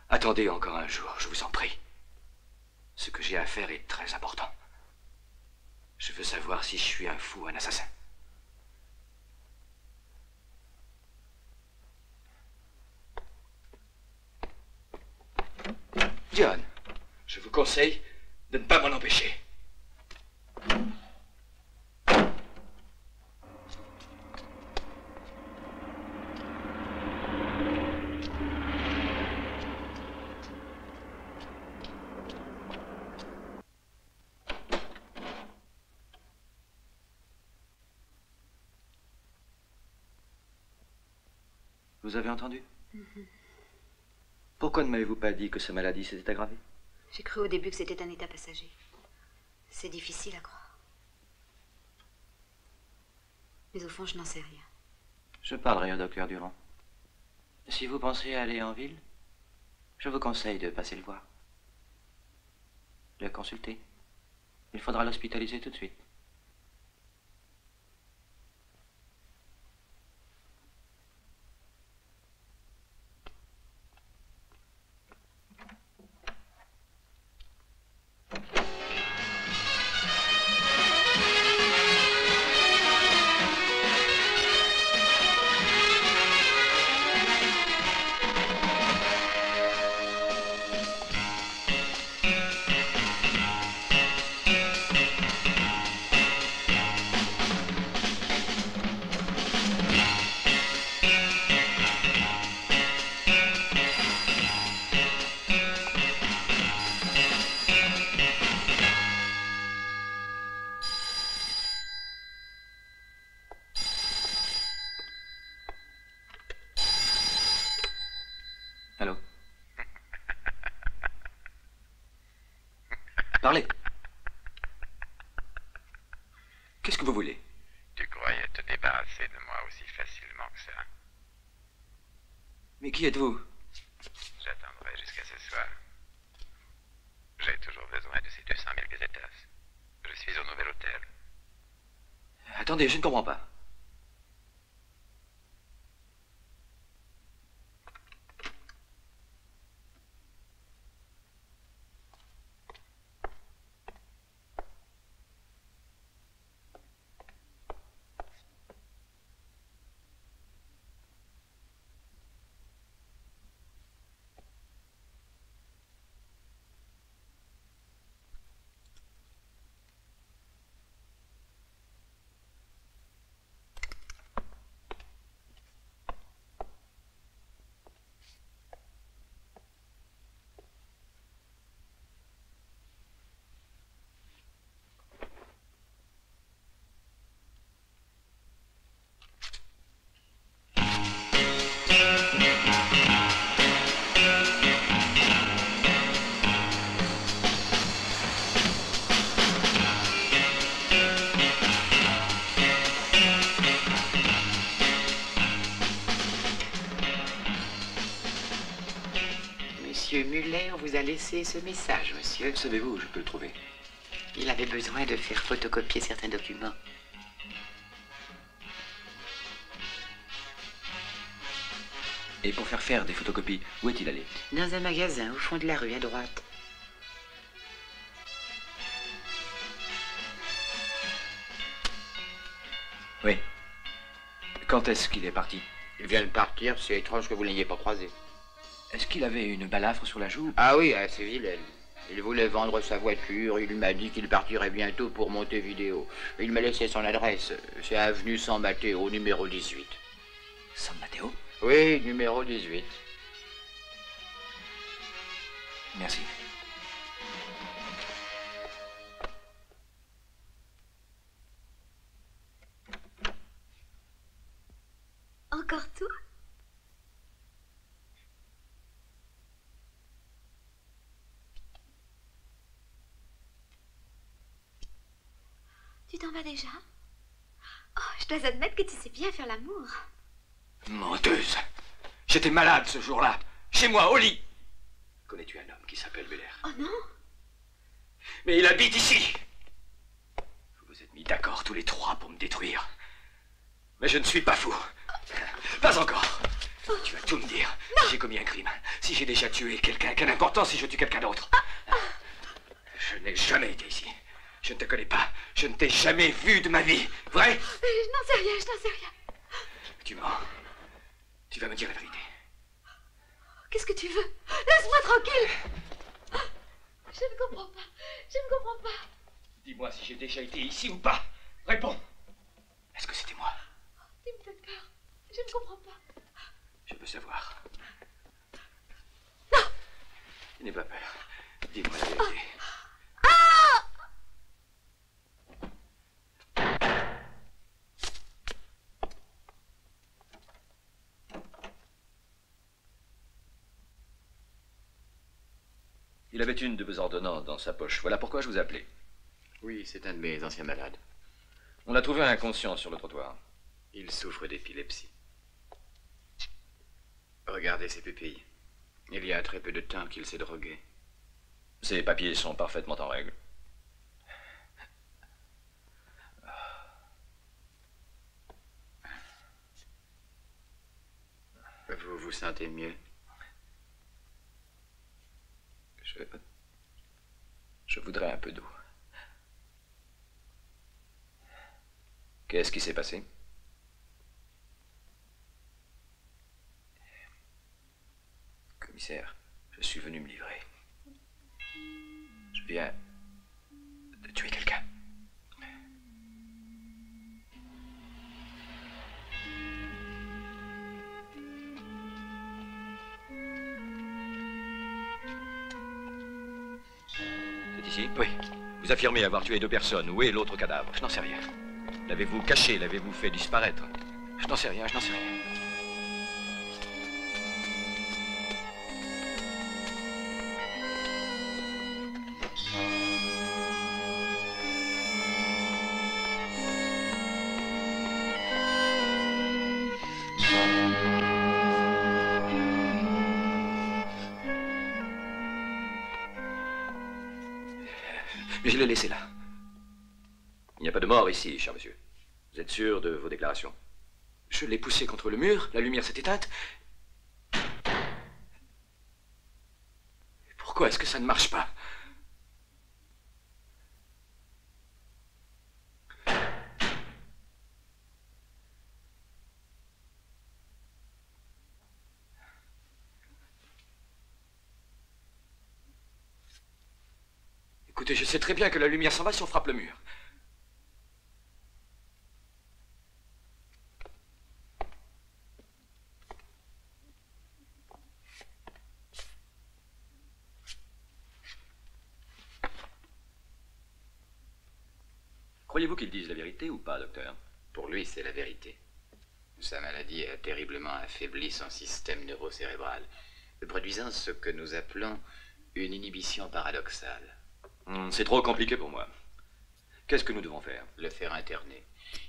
Attendez encore un jour, je vous en prie. Ce que j'ai à faire est très important. Je veux savoir si je suis un fou ou un assassin. John, je vous conseille de ne pas m'en empêcher. Vous avez entendu? Pourquoi ne m'avez-vous pas dit que sa maladie s'était aggravée? J'ai cru au début que c'était un état passager. C'est difficile à croire. Mais au fond, je n'en sais rien. Je parlerai au docteur Durand. Si vous pensez aller en ville, je vous conseille de passer le voir. De le consulter. Il faudra l'hospitaliser tout de suite. Allô? Parlez. Qu'est-ce que vous voulez? Tu croyais te débarrasser de moi aussi facilement que ça? Mais qui êtes-vous? J'attendrai jusqu'à ce soir. J'ai toujours besoin de ces 200 000 pesetas. Je suis au nouvel hôtel. Attendez, je ne comprends pas. Monsieur Muller vous a laissé ce message, monsieur. Savez-vous où je peux le trouver? Il avait besoin de faire photocopier certains documents. Et pour faire des photocopies, où est-il allé? Dans un magasin au fond de la rue, à droite. Oui. Quand est-ce qu'il est parti? Il vient de partir, c'est étrange que vous ne l'ayez pas croisé. Est-ce qu'il avait une balafre sur la joue? Ah oui, assez vilaine. Il voulait vendre sa voiture, il m'a dit qu'il partirait bientôt pour Montevideo. Il m'a laissé son adresse, c'est avenue San Mateo, numéro 18. San Mateo? Oui, numéro 18. Merci. Encore toi? Tu t'en vas déjà? Oh, je dois admettre que tu sais bien faire l'amour. Menteuse. J'étais malade ce jour-là. Chez moi, au lit. Connais-tu un homme qui s'appelle Belair? Oh non? Mais il habite ici. Vous vous êtes mis d'accord tous les trois pour me détruire. Mais je ne suis pas fou. Pas encore. Tu vas tout me dire. Si j'ai commis un crime, si j'ai déjà tué quelqu'un, quelle importance si je tue quelqu'un d'autre. Je n'ai jamais été ici. Je ne te connais pas. Je ne t'ai jamais vu de ma vie. Vrai? Je n'en sais rien, je n'en sais rien. Tu mens. Tu vas me dire la vérité. Qu'est-ce que tu veux? Laisse-moi tranquille. Je ne comprends pas. Je ne comprends pas. Dis-moi si j'ai déjà été ici ou pas. Réponds. Est-ce que c'était moi? Tu me fais peur. Je ne comprends pas. Je veux savoir. Non. N'aie pas peur. Dis-moi la vérité. Il avait une de vos ordonnances dans sa poche. Voilà pourquoi je vous appelais. Oui, c'est un de mes anciens malades. On l'a trouvé inconscient sur le trottoir. Il souffre d'épilepsie. Regardez ses pupilles. Il y a très peu de temps qu'il s'est drogué. Ses papiers sont parfaitement en règle. Vous vous sentez mieux? Je voudrais un peu d'eau. Qu'est-ce qui s'est passé? Commissaire, je suis venu me livrer. Je viens de tuer quelqu'un. C'est ici? Oui. Vous affirmez avoir tué 2 personnes. Où est l'autre cadavre? Je n'en sais rien. L'avez-vous caché? L'avez-vous fait disparaître? Je n'en sais rien, je n'en sais rien. Mais je l'ai laissé là. Il n'y a pas de mort ici, cher monsieur. Vous êtes sûr de vos déclarations? Je l'ai poussé contre le mur, la lumière s'est éteinte. Pourquoi est-ce que ça ne marche pas? Écoutez, je sais très bien que la lumière s'en va si on frappe le mur. Croyez-vous qu'il dise la vérité ou pas, docteur? Pour lui, c'est la vérité. Sa maladie a terriblement affaibli son système neurocérébral, produisant ce que nous appelons une inhibition paradoxale. C'est trop compliqué pour moi. Qu'est-ce que nous devons faire? Le faire interner.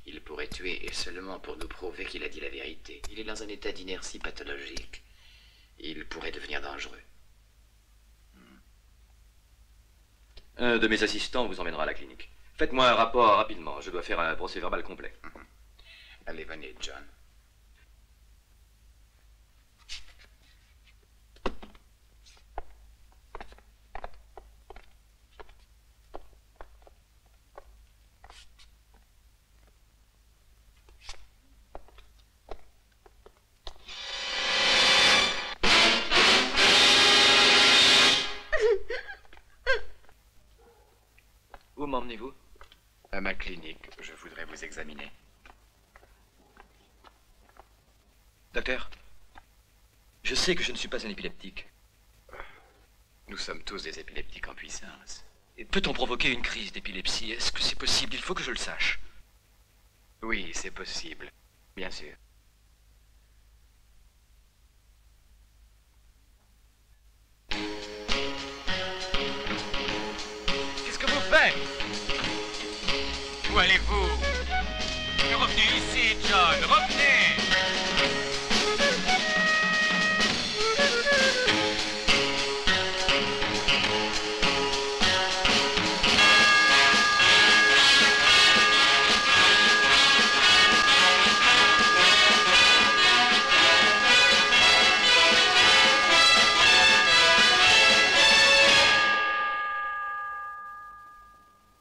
Il pourrait tuer, et seulement pour nous prouver qu'il a dit la vérité. Il est dans un état d'inertie pathologique. Il pourrait devenir dangereux. Un de mes assistants vous emmènera à la clinique. Faites-moi un rapport rapidement. Je dois faire un procès-verbal complet. Allez, venez, John. m'emmenez-vous? À ma clinique, je voudrais vous examiner. Docteur, je sais que je ne suis pas un épileptique. Nous sommes tous des épileptiques en puissance. Et peut-on provoquer une crise d'épilepsie? Est-ce que c'est possible? Il faut que je le sache. Oui, c'est possible. Bien sûr. Qu'est-ce que vous faites? Où allez-vous? Revenez ici, John, revenez!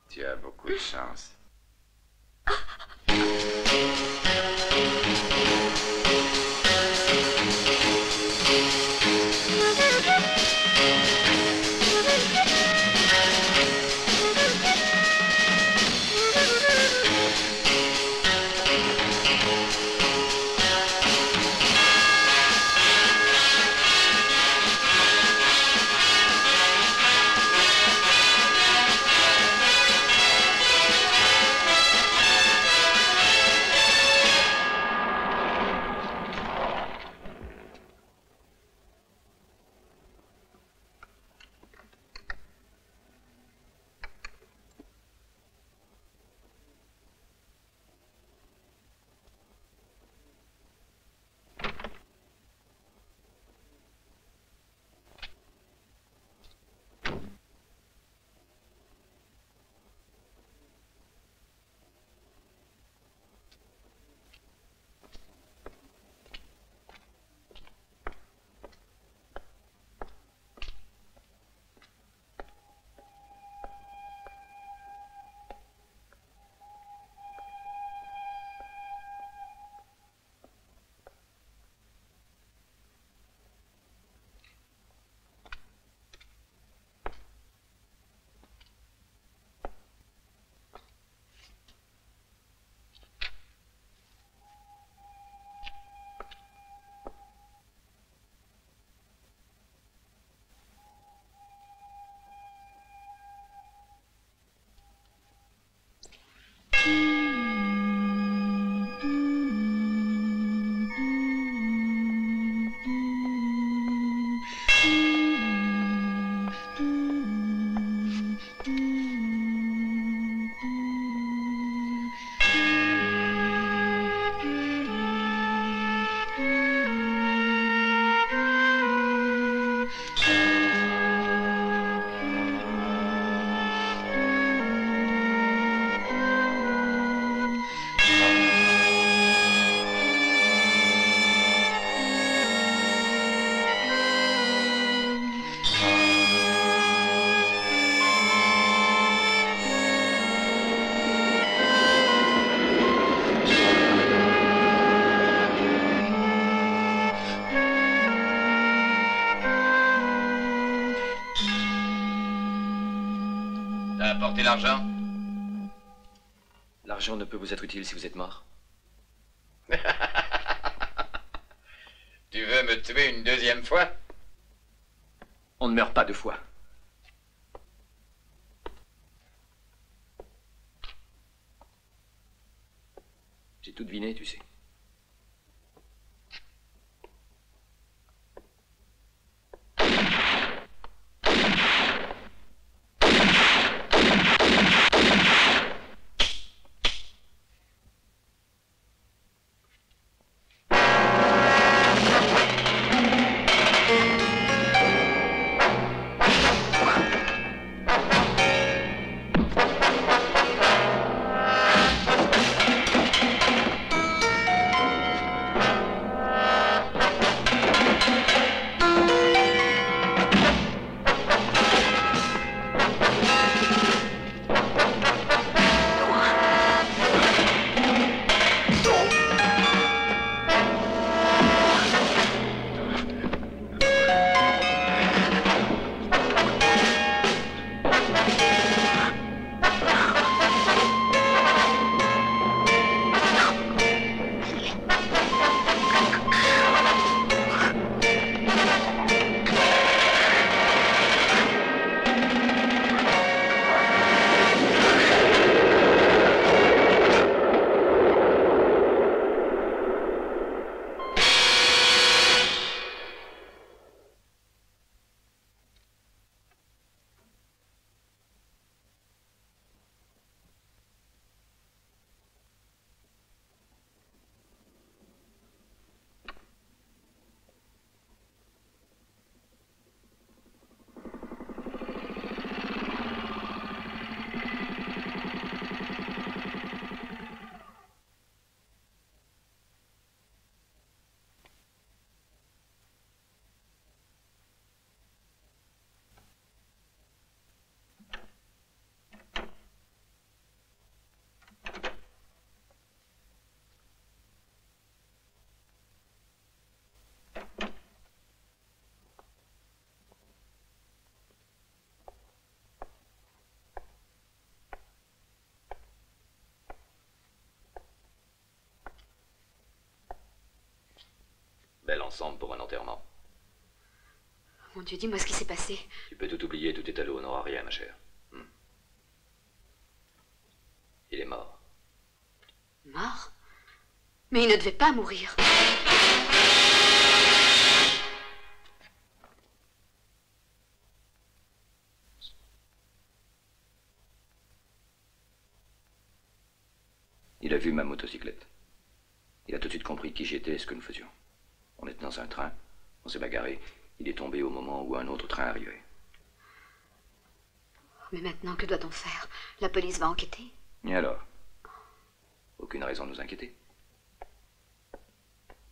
Tu as beaucoup de chance. T'as apporté l'argent? L'argent ne peut vous être utile si vous êtes mort. Tu veux me tuer une deuxième fois? On ne meurt pas deux fois. J'ai tout deviné, tu sais. belle ensemble pour un enterrement. Mon Dieu, dis-moi ce qui s'est passé. Tu peux tout oublier, tout est à l'eau, on n'aura rien, ma chère. Il est mort. Mort? Mais il ne devait pas mourir. Il a vu ma motocyclette. Il a tout de suite compris qui j'étais et ce que nous faisions. On était dans un train, on s'est bagarré. Il est tombé au moment où un autre train arrivait. Mais maintenant, que doit-on faire? La police va enquêter. Et alors? Aucune raison de nous inquiéter.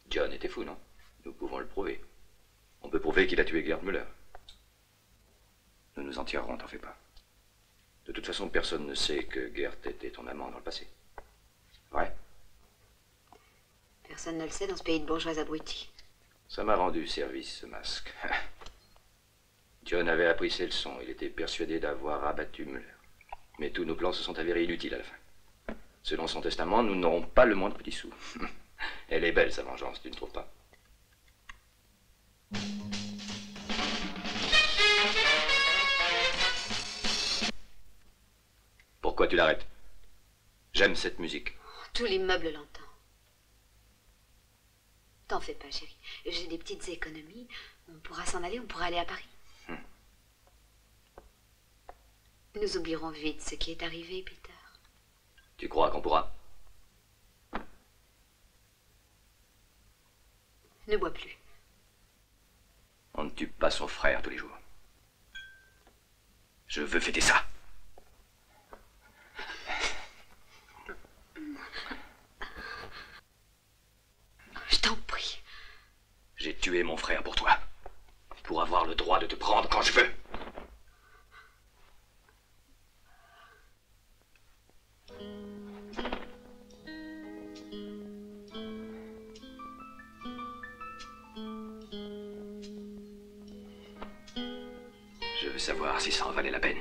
John était fou, non? Nous pouvons le prouver. On peut prouver qu'il a tué Gerd Müller. Nous nous en tirerons, t'en fais pas. De toute façon, personne ne sait que Gerd était ton amant dans le passé. Ouais? Personne ne le sait dans ce pays de bourgeois abrutis. Ça m'a rendu service, ce masque. John avait appris ses leçons. Il était persuadé d'avoir abattu Müller. Mais tous nos plans se sont avérés inutiles à la fin. Selon son testament, nous n'aurons pas le moindre petit sou. Elle est belle, sa vengeance, tu ne trouves pas? Pourquoi tu l'arrêtes? J'aime cette musique. Tout l'immeuble l'entend. T'en fais pas, chérie. J'ai des petites économies. On pourra s'en aller, on pourra aller à Paris. Nous oublierons vite ce qui est arrivé, Peter. Tu crois qu'on pourra? Ne bois plus. On ne tue pas son frère tous les jours. Je veux fêter ça. Je t'en prie. J'ai tué mon frère pour toi. Pour avoir le droit de te prendre quand je veux. Je veux savoir si ça en valait la peine.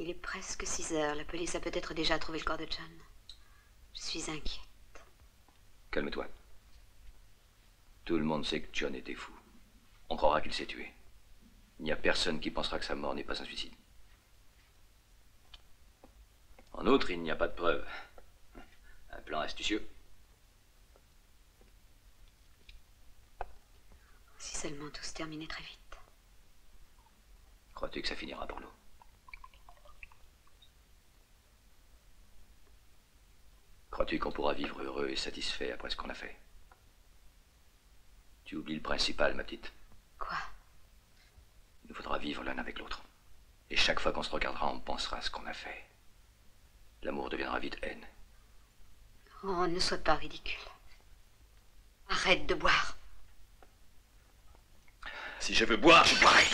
Il est presque 6 heures. La police a peut-être déjà trouvé le corps de John. Je suis inquiète. Calme-toi. Tout le monde sait que John était fou. On croira qu'il s'est tué. Il n'y a personne qui pensera que sa mort n'est pas un suicide. En outre, il n'y a pas de preuves. Un plan astucieux. Si seulement tout se terminait très vite. Crois-tu que ça finira pour nous? Crois-tu qu'on pourra vivre heureux et satisfait après ce qu'on a fait? Tu oublies le principal, ma petite. Quoi? Il nous faudra vivre l'un avec l'autre. Et chaque fois qu'on se regardera, on pensera à ce qu'on a fait. L'amour deviendra vite haine. Oh, ne sois pas ridicule. Arrête de boire. Si je veux boire, je boirai.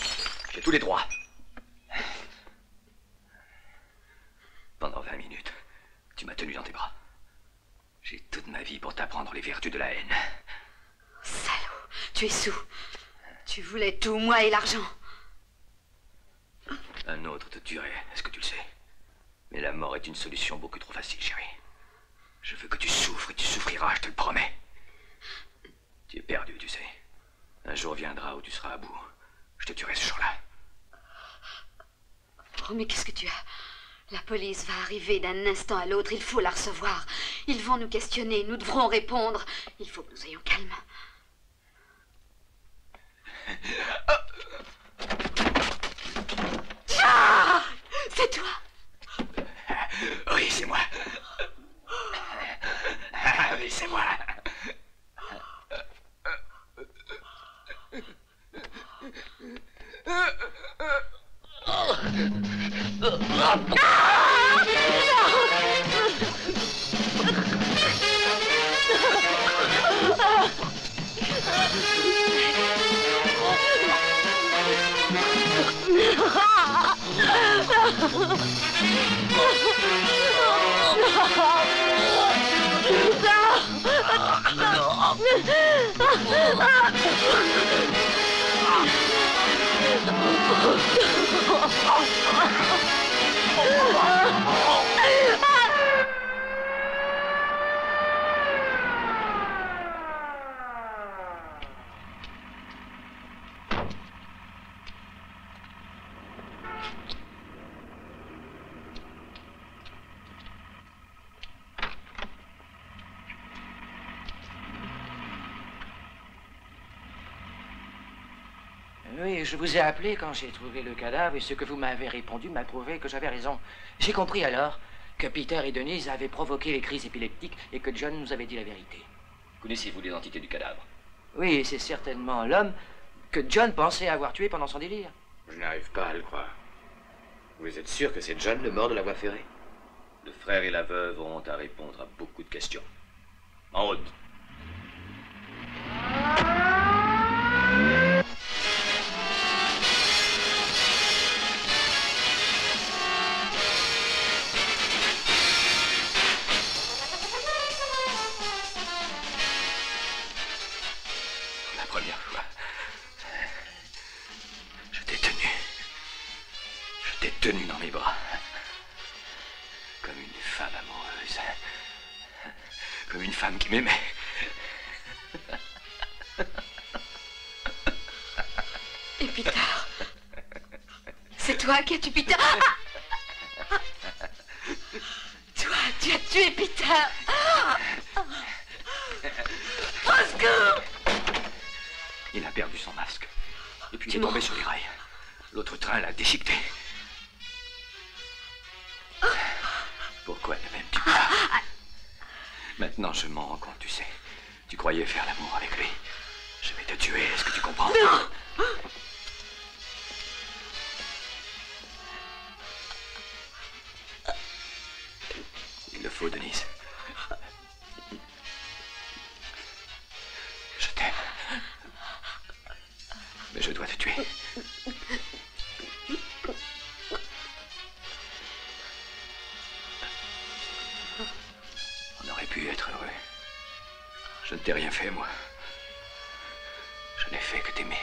J'ai tous les droits. Pendant 20 minutes, tu m'as tenu dans tes bras. J'ai toute ma vie pour t'apprendre les vertus de la haine. Salaud, tu es sous. Tu voulais tout, moi et l'argent. Un autre te tuerait, est-ce que tu le sais? Mais la mort est une solution beaucoup trop facile, chérie. Je veux que tu souffres et tu souffriras, je te le promets. Tu es perdu, tu sais. Un jour viendra où tu seras à bout. Je te tuerai ce jour-là. Oh, mais qu'est-ce que tu as? La police va arriver d'un instant à l'autre, il faut la recevoir. Ils vont nous questionner, nous devrons répondre. Il faut que nous soyons calmes. Ah! C'est toi? Oui, c'est moi. Oui, c'est moi. Oui, je vous ai appelé quand j'ai trouvé le cadavre et ce que vous m'avez répondu m'a prouvé que j'avais raison. J'ai compris alors que Peter et Denise avaient provoqué les crises épileptiques et que John nous avait dit la vérité. Connaissez-vous l'identité du cadavre? Oui, c'est certainement l'homme que John pensait avoir tué pendant son délire. Je n'arrive pas à le croire. Vous êtes sûr que c'est John, le mort de la voie ferrée? Le frère et la veuve auront à répondre à beaucoup de questions. En route. La première fois, je t'ai tenu. Je t'ai tenu dans mes bras. Comme une femme amoureuse. Comme une femme qui m'aimait. Et Peter? C'est toi qui as tué Peter? Toi, tu as tué Peter? Au secours! Il a perdu son masque. Et puis il est tombé sur les rails. L'autre train l'a déchiqueté. Pourquoi ne m'aimes-tu pas? Maintenant, je m'en rends compte, tu sais. Tu croyais faire l'amour avec lui. Je vais te tuer, est-ce que tu comprends? Non! Il le faut, Denise. Je t'aime. Mais je dois te tuer. On aurait pu être heureux. Je ne t'ai rien fait, moi. Je n'ai fait que t'aimer.